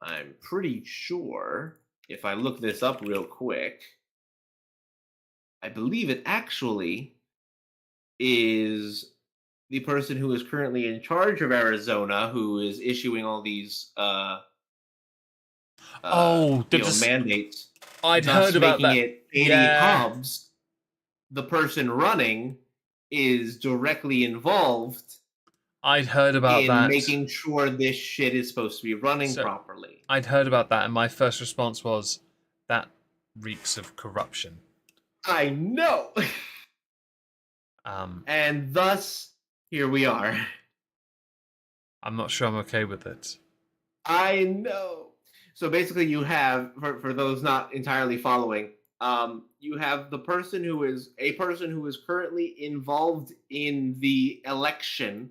I'm pretty sure, if I look this up real quick, I believe it actually is the person who is currently in charge of Arizona who is issuing all these mandates. I'd heard about making that. it Katie Hobbs, the person running, is directly involved. I'd heard about that. Making sure this shit is supposed to be running properly. I'd heard about that, and my first response was, that reeks of corruption. I know. And thus, here we are. I'm not sure I'm okay with it. I know. So basically, you have, for those not entirely following, you have the person who is currently involved in the election,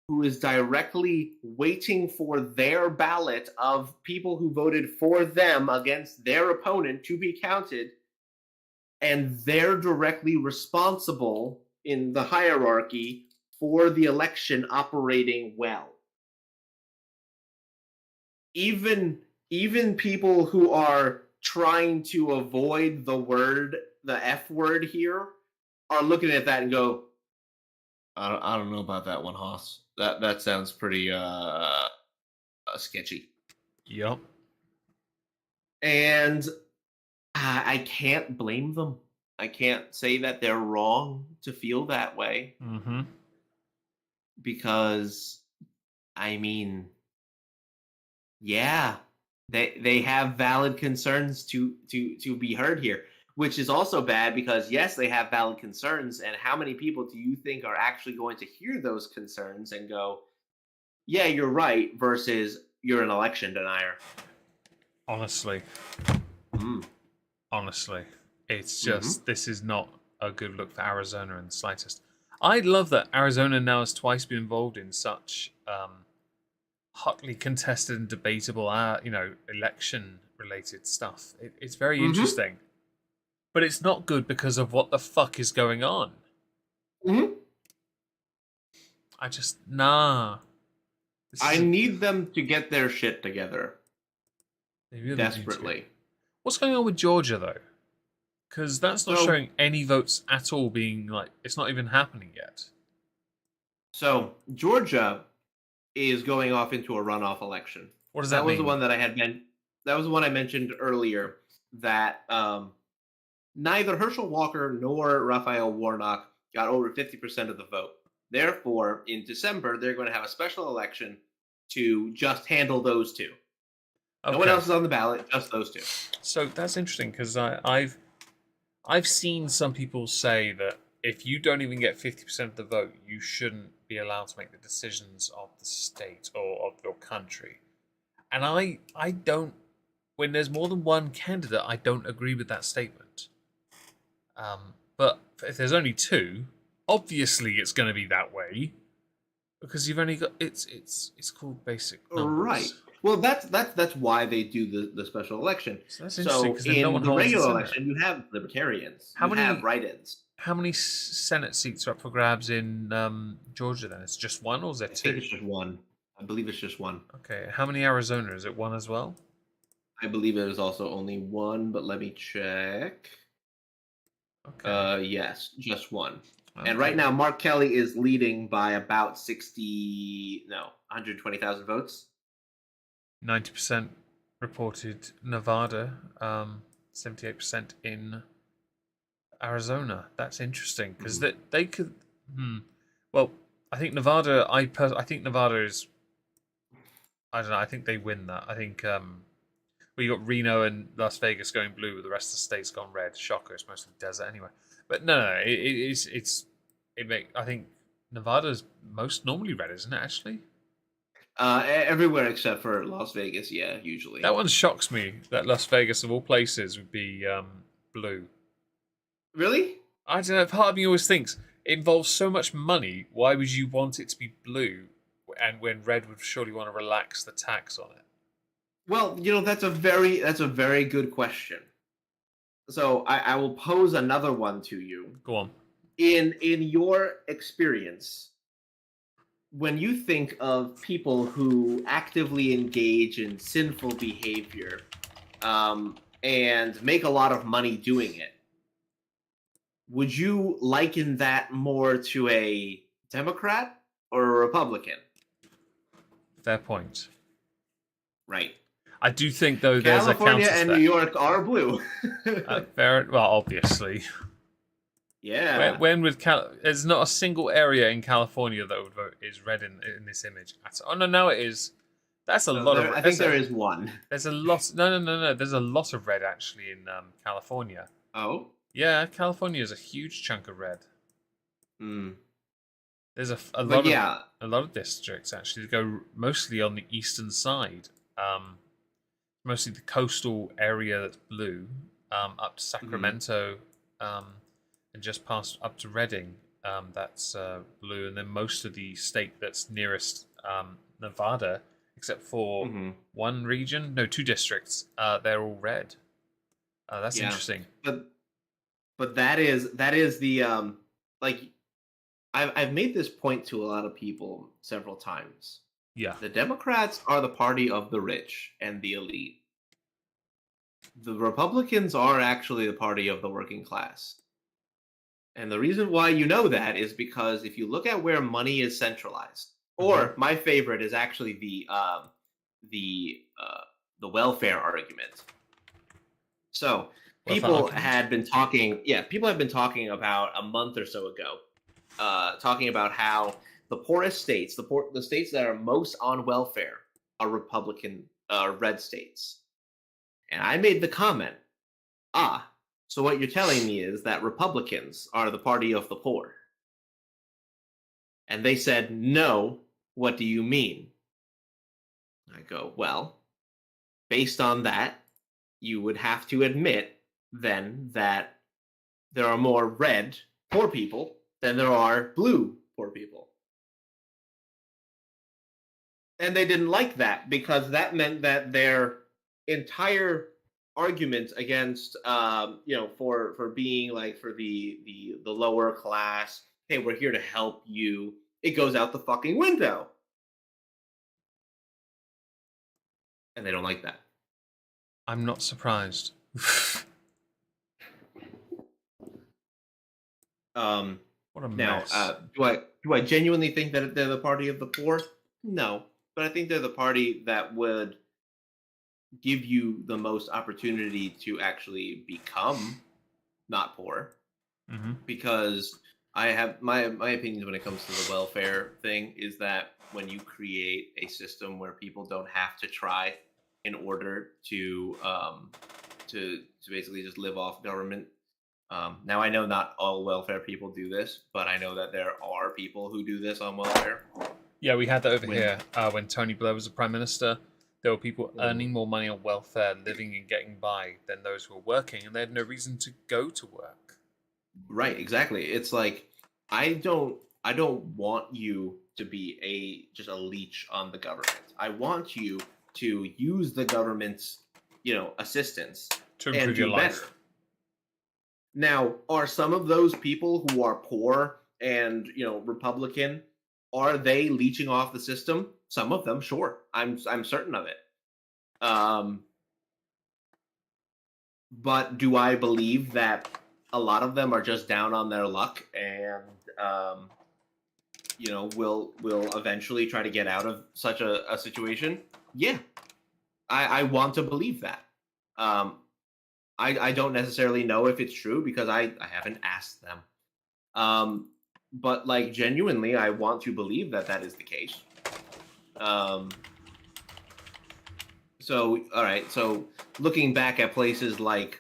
who is directly waiting for their ballot of people who voted for them against their opponent to be counted, and they're directly responsible in the hierarchy for the election operating well. Even people who are trying to avoid the F word here, are looking at that and go, I don't know about that one, Haas. That sounds pretty sketchy. Yup. And I can't blame them. I can't say that they're wrong to feel that way. Mm-hmm. Because, I mean, yeah, they have valid concerns to be heard here, which is also bad because, yes, they have valid concerns, and how many people do you think are actually going to hear those concerns and go, yeah, you're right, versus you're an election denier? Honestly. Honestly. It's just, this is not a good look for Arizona in the slightest. I love that Arizona now has twice been involved in such hotly contested and debatable, election-related stuff. It's very Mm-hmm. interesting, but it's not good because of what the fuck is going on. Mm-hmm. I just nah. I need them to get their shit together. They really desperately. What's going on with Georgia though? Because that's not showing any votes at all. Being like, it's not even happening yet. So Georgia is going off into a runoff election. What does that mean? Was the one that I had that was the one I mentioned earlier. That neither Herschel Walker nor Raphael Warnock got over 50% of the vote. Therefore, in December, they're going to have a special election to just handle those two. Okay. No one else is on the ballot, just those two. So that's interesting because I've seen some people say that if you don't even get 50% of the vote, you shouldn't be allowed to make the decisions of the state or of your country. And I don't, when there's more than one candidate, I don't agree with that statement. But if there's only two, obviously it's going to be that way because you've only got it's called basic numbers. Right. Well, that's why they do the special election. So that's interesting because in no one the holds regular the election, you have libertarians. How many have write-ins? How many Senate seats are up for grabs in Georgia? Then it's just one, or is there two? I think it's just one. I believe it's just one. Okay. How many Arizona? Is it one as well? I believe it is also only one, but let me check. Okay. Yes, just one. Okay. And right now, Mark Kelly is leading by about 120,000 votes. 90% reported Nevada, 78% in Arizona. That's interesting because they could. Well, I think Nevada. I think Nevada is. I don't know. I think they win that. I think we got Reno and Las Vegas going blue, with the rest of the states gone red. Shocker! It's mostly desert anyway. But no, I think Nevada's most normally red, isn't it? Actually. Everywhere except for Las Vegas, yeah, usually. That one shocks me. That Las Vegas, of all places, would be blue. Really? I don't know. Part of me always thinks it involves so much money. Why would you want it to be blue? And when red would surely want to relax the tax on it. Well, that's a very good question. So I will pose another one to you. Go on. In your experience, when you think of people who actively engage in sinful behavior and make a lot of money doing it, would you liken that more to a Democrat or a Republican? Fair point. Right. I do think, though, California there's a and New York are blue. Well, obviously. Yeah. When there's not a single area in California that would vote is red in this image. Oh no, it is. That's a lot of. I think there is one. There's a lot. No. There's a lot of red actually in California. Oh. Yeah, California is a huge chunk of red. There's a lot of districts actually that go mostly on the eastern side. Mostly the coastal area that's blue, up to Sacramento, and just past up to Redding, that's blue, and then most of the state that's nearest Nevada, except for one region, two districts, they're all red. That's interesting. But that is the like I've made this point to a lot of people several times. Yeah. The Democrats are the party of the rich and the elite. The Republicans are actually the party of the working class. And the reason why you know that is because if you look at where money is centralized, or my favorite is actually the welfare argument. So people had been talking. Yeah, people have been talking about a month or so ago, talking about how the poorest states, the states that are most on welfare, are Republican red states. And I made the comment, so what you're telling me is that Republicans are the party of the poor. And they said, no, what do you mean? I go, well, based on that, you would have to admit then that there are more red poor people than there are blue poor people. And they didn't like that because that meant that their entire argument against, for being like for the lower class, hey, we're here to help you, it goes out the fucking window, and they don't like that. I'm not surprised. What a Now, mess. do I genuinely think that they're the party of the poor? No, but I think they're the party that would give you the most opportunity to actually become not poor. Hmm. Because I have my opinions when it comes to the welfare thing is that when you create a system where people don't have to try in order to basically just live off government. Now I know not all welfare people do this, but I know that there are people who do this on welfare. Yeah, we had that over When here when Tony Blair was the Prime Minister. There were people earning more money on welfare, living and getting by, than those who were working, and they had no reason to go to work. Right, exactly. It's like I don't want you to be just a leech on the government. I want you to use the government's, assistance To and improve your do better. life. Now, are some of those people who are poor and, Republican, are they leeching off the system? Some of them, sure. I'm certain of it. Um, but do I believe that a lot of them are just down on their luck and will eventually try to get out of such a situation? Yeah, I want to believe that. Um, I don't necessarily know if it's true because I haven't asked them. But like genuinely, I want to believe that that is the case. Um, so all right, so looking back at places like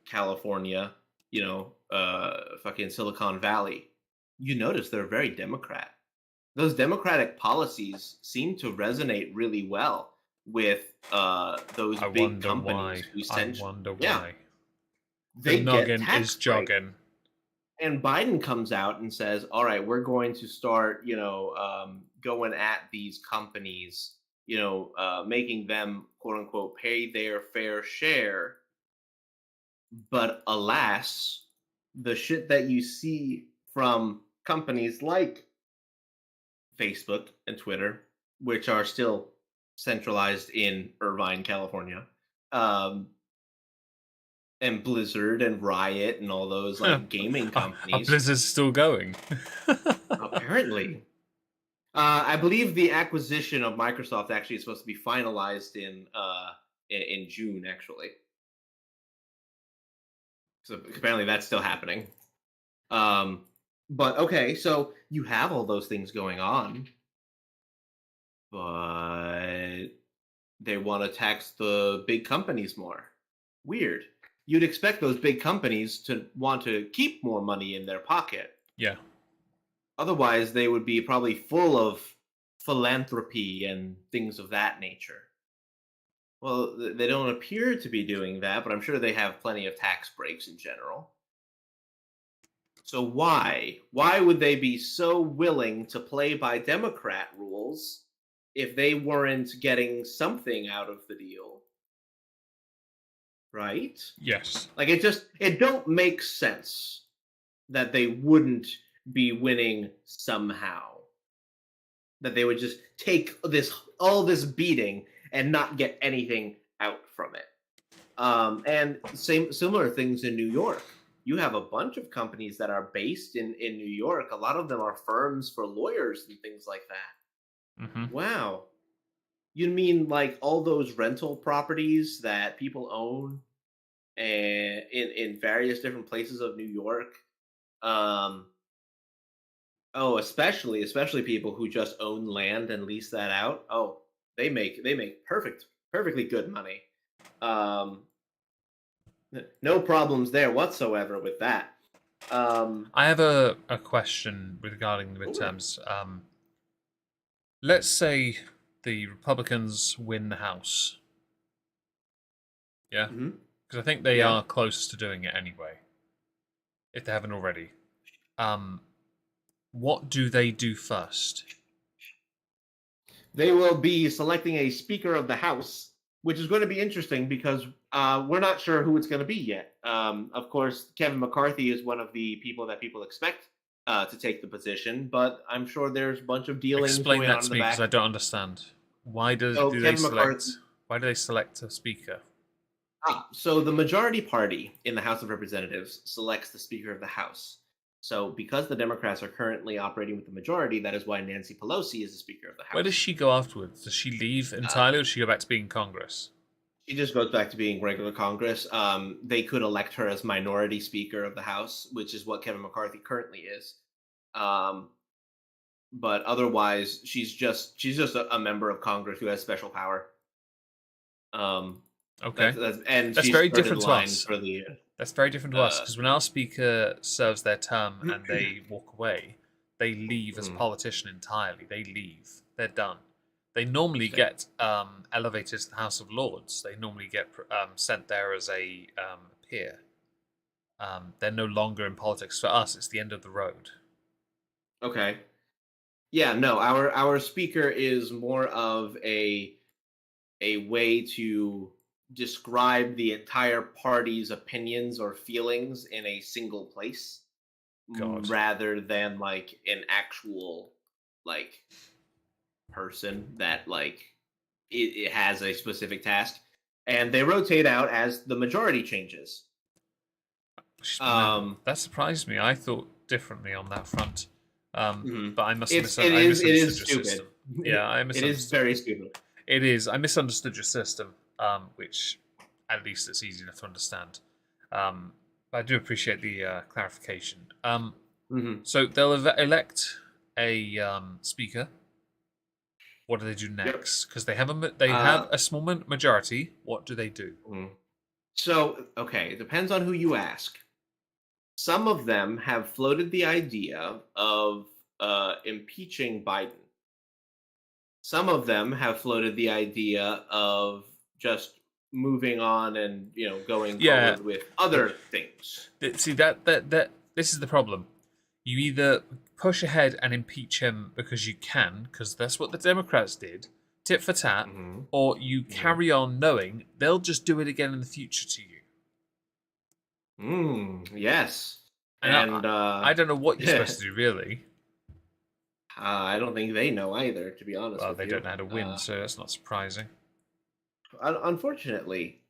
California, fucking Silicon Valley, you notice they're very Democrat. Those democratic policies seem to resonate really well with those I big wonder companies why. who I send. wonder Yeah, why. The they get noggin is tax breaks. jogging. And Biden comes out and says, "All right, we're going to start, going at these companies, making them quote unquote pay their fair share." But alas, the shit that you see from companies like Facebook and Twitter, which are still centralized in Irvine, California, um, and Blizzard and Riot and all those like gaming Our companies, Blizzard's still going. apparently. I believe the acquisition of Microsoft actually is supposed to be finalized in June, actually. So apparently that's still happening. Um, but okay, so you have all those things going on, but they want to tax the big companies more. Weird. You'd expect those big companies to want to keep more money in their pocket. Yeah. Otherwise, they would be probably full of philanthropy and things of that nature. Well, they don't appear to be doing that, but I'm sure they have plenty of tax breaks in general. So why? Why would they be so willing to play by Democrat rules if they weren't getting something out of the deal? Right? Yes. Like it don't make sense that they wouldn't be winning somehow. That they would just take all this beating and not get anything out from it. And similar things in New York. You have a bunch of companies that are based in New York. A lot of them are firms for lawyers and things like that. Mm-hmm. Wow. You mean like all those rental properties that people own and in various different places of New York? Oh, especially people who just own land and lease that out. Oh, they make perfectly good money. Um, no problems there whatsoever with that. I have a question regarding the Sure. midterms. Let's say the Republicans win the House. Yeah? Hmm. Because I think they Yeah. are close to doing it anyway, if they haven't already. What do they do first? They will be selecting a Speaker of the House, which is going to be interesting because we're not sure who it's going to be yet. Of course, Kevin McCarthy is one of the people that people expect to take the position, but I'm sure there's a bunch of dealings Explain going that on in to the me because back. I don't understand. Why So do they Kevin select? McCarthy. Why do they select a speaker? So the majority party in the House of Representatives selects the Speaker of the House. So because the Democrats are currently operating with the majority, that is why Nancy Pelosi is the Speaker of the House. Where does she go afterwards? Does she leave entirely, or does she go back to being Congress? She just goes back to being regular Congress. They could elect her as minority Speaker of the House, which is what Kevin McCarthy currently is. But otherwise, she's just a member of Congress who has special power. Okay, and that's she's very third in different to line us. for the. That's very different to us because when our speaker serves their term and they walk away, they leave as a politician entirely. They leave. They're done. They normally get elevated to the House of Lords. They normally get sent there as a peer. They're no longer in politics. For us, it's the end of the road. Okay. Yeah, no, our speaker is more of a way to describe the entire party's opinions or feelings in a single place rather than like an actual like person that like it has a specific task, and they rotate out as the majority changes. That surprised me. I thought differently on that front. But I must it I is misunderstood your stupid. system. Yeah, I misunderstood. It is very stupid. It is. I misunderstood your system, which at least it's easy enough to understand. But I do appreciate the clarification. So they'll elect a speaker. What do they do next? Because they have a small majority. What do they do? So, okay, it depends on who you ask. Some of them have floated the idea of impeaching Biden. Some of them have floated the idea of just moving on and going forward with other things. See that this is the problem. You either push ahead and impeach him because you can, because that's what the Democrats did, tit for tat, or you carry on knowing they'll just do it again in the future to you. Yes. And I don't know what you're supposed to do, really. I don't think they know either, to be honest. Well, they don't know how to win, so that's not surprising. Unfortunately,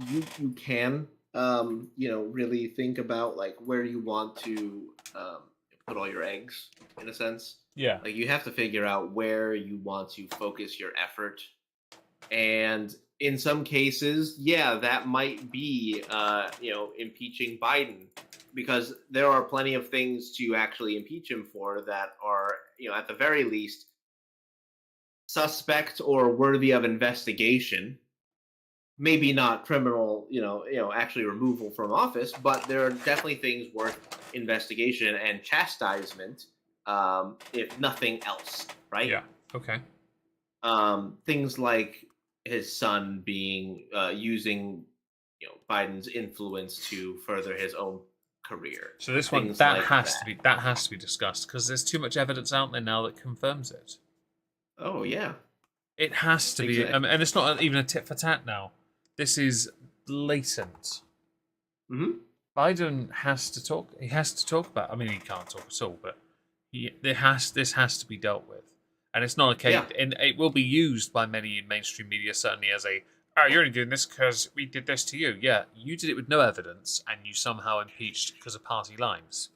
you can really think about like where you want to put all your eggs, in a sense. Yeah. Like you have to figure out where you want to focus your effort, and in some cases, yeah, that might be impeaching Biden, because there are plenty of things to actually impeach him for that are at the very least suspect or worthy of investigation. Maybe not criminal, actually removal from office, but there are definitely things worth investigation and chastisement, if nothing else, right? Yeah. Okay. Things like his son being using, Biden's influence to further his own career. So this one has to be discussed because there's too much evidence out there now that confirms it. Oh yeah, it has to be, and it's not even a tit for tat now. This is blatant. Biden has to talk. He has to talk about. I mean, he can't talk at all, but this has to be dealt with, and it's not a case. Yeah. And it will be used by many in mainstream media certainly as a. Oh, you're only doing this because we did this to you. Yeah, you did it with no evidence, and you somehow impeached because of party lines.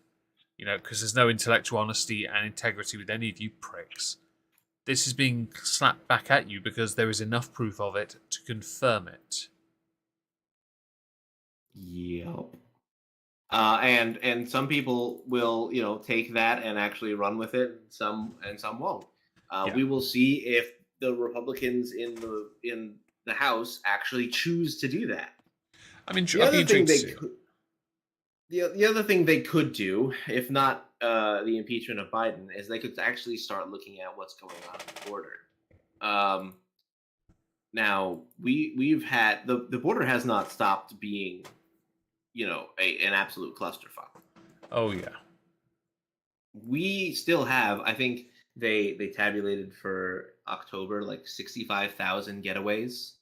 Because there's no intellectual honesty and integrity with any of you pricks. This is being slapped back at you because there is enough proof of it to confirm it. Yep. And some people will, take that and actually run with it. And some won't. We will see if the Republicans in the House actually choose to do that. I mean, the other thing they could do, if not the impeachment of Biden, is they could actually start looking at what's going on at the border. Now we've had the border has not stopped being, an absolute clusterfuck. Oh yeah. We still have, I think they tabulated for October, like 65,000 getaways.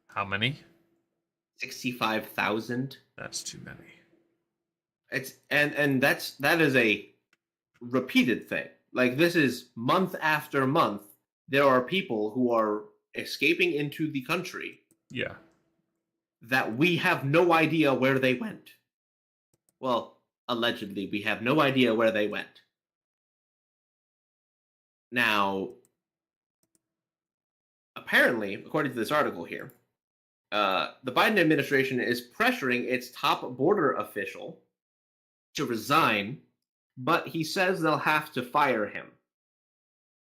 How many? 65,000. That's too many. It's that is a repeated thing. Like, this is month after month. There are people who are escaping into the country Yeah. that we have no idea where they went. Well, allegedly, we have no idea where they went. Now, apparently, according to this article here, the Biden administration is pressuring its top border official to resign, but he says they'll have to fire him.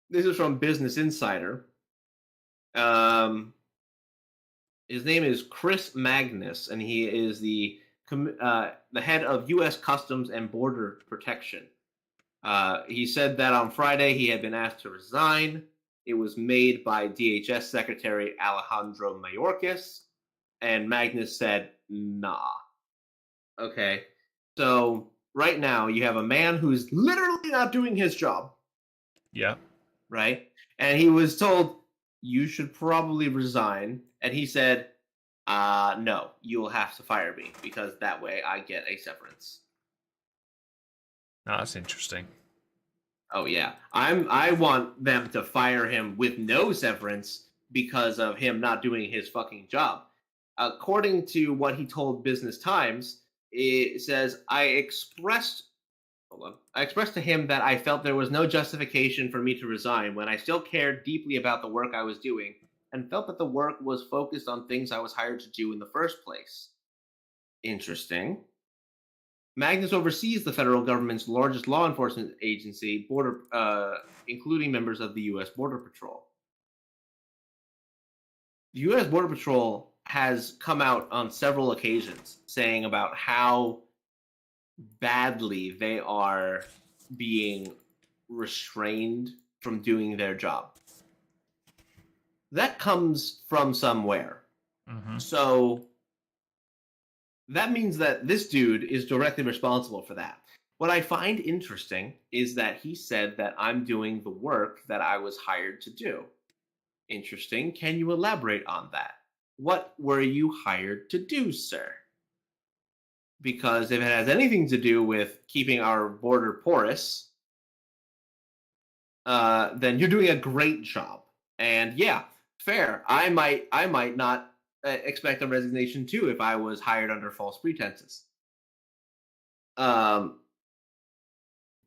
This is from Business Insider. His name is Chris Magnus, and he is the head of U.S. Customs and Border Protection. He said that on Friday he had been asked to resign. It was made by DHS Secretary Alejandro Mayorkas, and Magnus said, nah. Okay, so right now you have a man who's literally not doing his job. Yeah. Right? And he was told, you should probably resign. And he said, no, you will have to fire me because that way I get a severance. Oh, that's interesting. Oh, yeah. I want them to fire him with no severance because of him not doing his fucking job. According to what he told Business Times, it says, I expressed to him that I felt there was no justification for me to resign when I still cared deeply about the work I was doing and felt that the work was focused on things I was hired to do in the first place. Interesting. Magnus oversees the federal government's largest law enforcement agency, including members of the U.S. Border Patrol. The U.S. Border Patrol has come out on several occasions saying about how badly they are being restrained from doing their job. That comes from somewhere. Mm-hmm. So that means that this dude is directly responsible for that. What I find interesting is that he said that I'm doing the work that I was hired to do. Interesting. Can you elaborate on that? What were you hired to do, sir? Because if it has anything to do with keeping our border porous, then you're doing a great job. And yeah, fair. I might not expect a resignation too if I was hired under false pretenses. But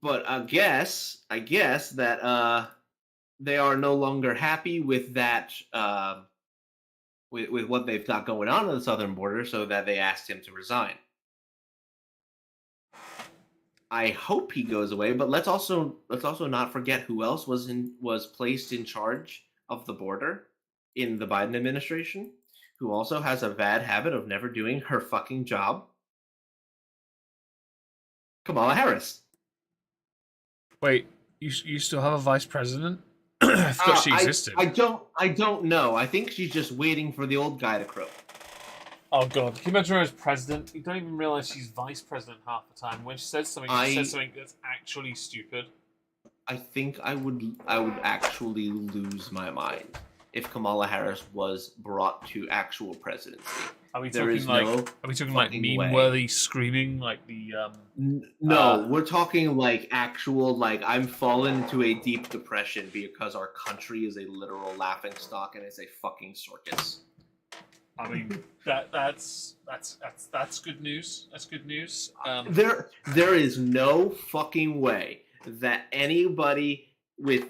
I guess that they are no longer happy with that, with what they've got going on the southern border, so that they asked him to resign. I hope he goes away, but let's also not forget who else was placed in charge of the border in the Biden administration, who also has a bad habit of never doing her fucking job. Kamala Harris. Wait, you still have a vice president? I forgot she existed. I don't know. I think she's just waiting for the old guy to croak. Oh god, can you imagine her as president? You don't even realise she's vice president half the time. When she says something, she says something that's actually stupid. I think I would actually lose my mind if Kamala Harris was brought to actual presidency. Are we talking like meme-worthy screaming, like the No, we're talking like actual, like I'm fallen into a deep depression because our country is a literal laughingstock and it's a fucking circus. I mean, that's good news. That's good news. There is no fucking way that anybody with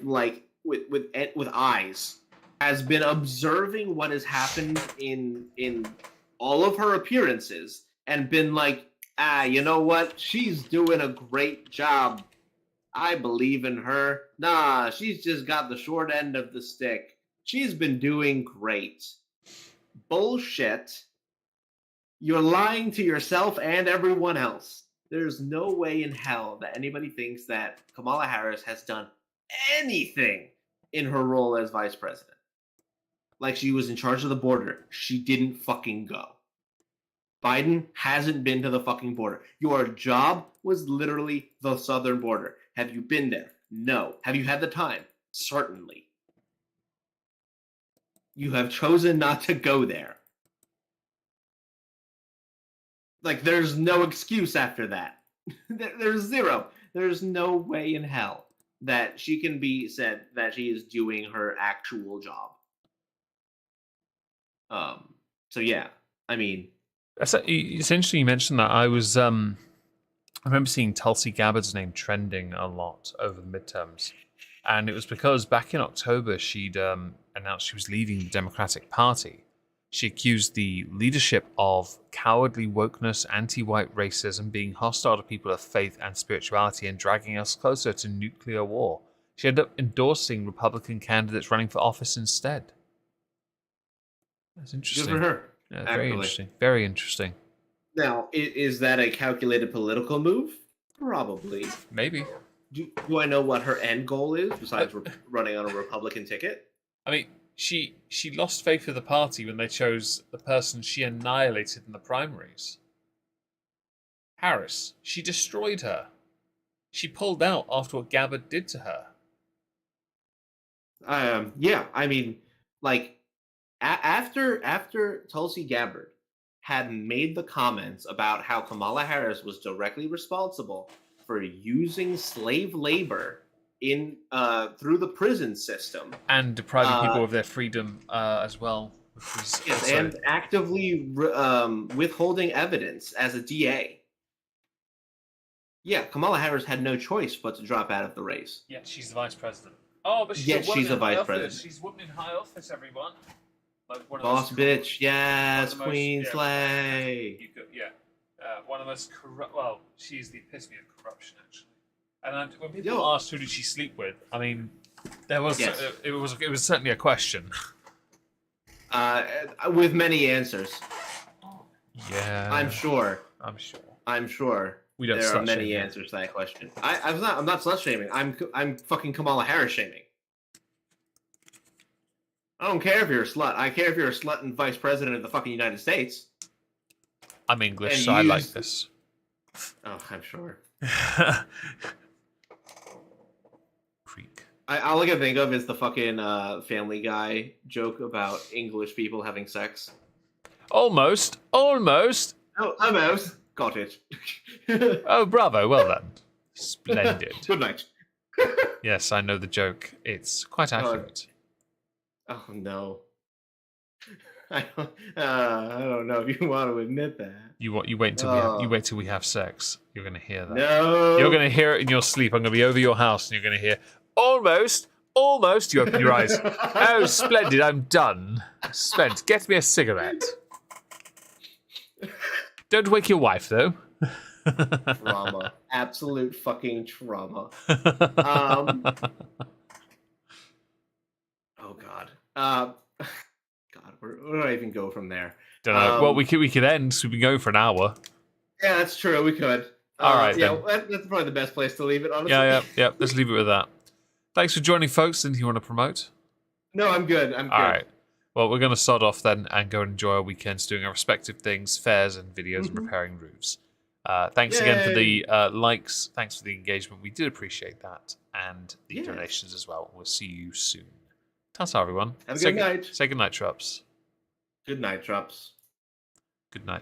eyes has been observing what has happened in all of her appearances and been like, you know what? She's doing a great job. I believe in her. Nah, she's just got the short end of the stick. She's been doing great. Bullshit. You're lying to yourself and everyone else. There's no way in hell that anybody thinks that Kamala Harris has done anything in her role as vice president. Like she was in charge of the border. She didn't fucking go. Biden hasn't been to the fucking border. Your job was literally the southern border. Have you been there? No. Have you had the time? Certainly. You have chosen not to go there. Like, there's no excuse after that. There's zero. There's no way in hell that she can be said that she is doing her actual job. So yeah, I mean, It's interesting you mentioned that. I remember seeing Tulsi Gabbard's name trending a lot over the midterms. And it was because back in October, she'd announced she was leaving the Democratic Party. She accused the leadership of cowardly wokeness, anti-white racism, being hostile to people of faith and spirituality, and dragging us closer to nuclear war. She ended up endorsing Republican candidates running for office instead. That's interesting. good for her. Yeah, very interesting. Very interesting. Now, is that a calculated political move? Probably. Maybe. Do I know what her end goal is besides running on a Republican ticket? I mean, she lost faith with the party when they chose the person she annihilated in the primaries. Harris. She destroyed her. She pulled out after what Gabbard did to her. Yeah, I mean, like, after Tulsi Gabbard had made the comments about how Kamala Harris was directly responsible for using slave labor in through the prison system and depriving people of their freedom as well. Yes, and actively withholding evidence as a DA. Yeah, Kamala Harris had no choice but to drop out of the race. Yeah, she's the vice president. Oh, but she's a vice president. She's woman in high office, everyone. Like Boss bitch, yes, Queen Slay. One of the most corrupt. Well, she's the epitome of corruption, actually. And when people asked who did she sleep with, I mean, there was it was certainly a question. With many answers. Yeah, I'm sure. We don't there are many answers to that question. I'm not slut shaming. I'm fucking Kamala Harris shaming. I don't care if you're a slut. I care if you're a slut and vice president of the fucking United States. I'm English, so I like this. Oh, I'm sure. Creek. All I can think of is the fucking Family Guy joke about English people having sex. Almost. Oh, almost. Got it. Oh, bravo. Well done. Splendid. Good night. Yes, I know the joke. It's quite accurate. Oh no. I don't know if you want to admit that. You wait till we have sex. You're gonna hear that. No. You're gonna hear it in your sleep. I'm gonna be over your house, and you're gonna hear almost. You open your eyes. Oh, splendid! I'm done. Spent. Get me a cigarette. Don't wake your wife, though. Trauma. Absolute fucking trauma. Oh God. God, where do I even go from there? Don't know. Well, we could end. So we've been going for an hour. Yeah, that's true. We could. All right. Yeah, that's probably the best place to leave it. Honestly. Yeah. Let's leave it with that. Thanks for joining, folks. Anything you want to promote? No, I'm good. All right. Well, we're going to start off then and go and enjoy our weekends doing our respective things, fairs and videos and repairing roofs. Thanks again for the likes. Thanks for the engagement. We did appreciate that. And the donations as well. We'll see you soon. Ta-ta, everyone. Have a good night. Say good night, Trups. Good night, Trups. Good night.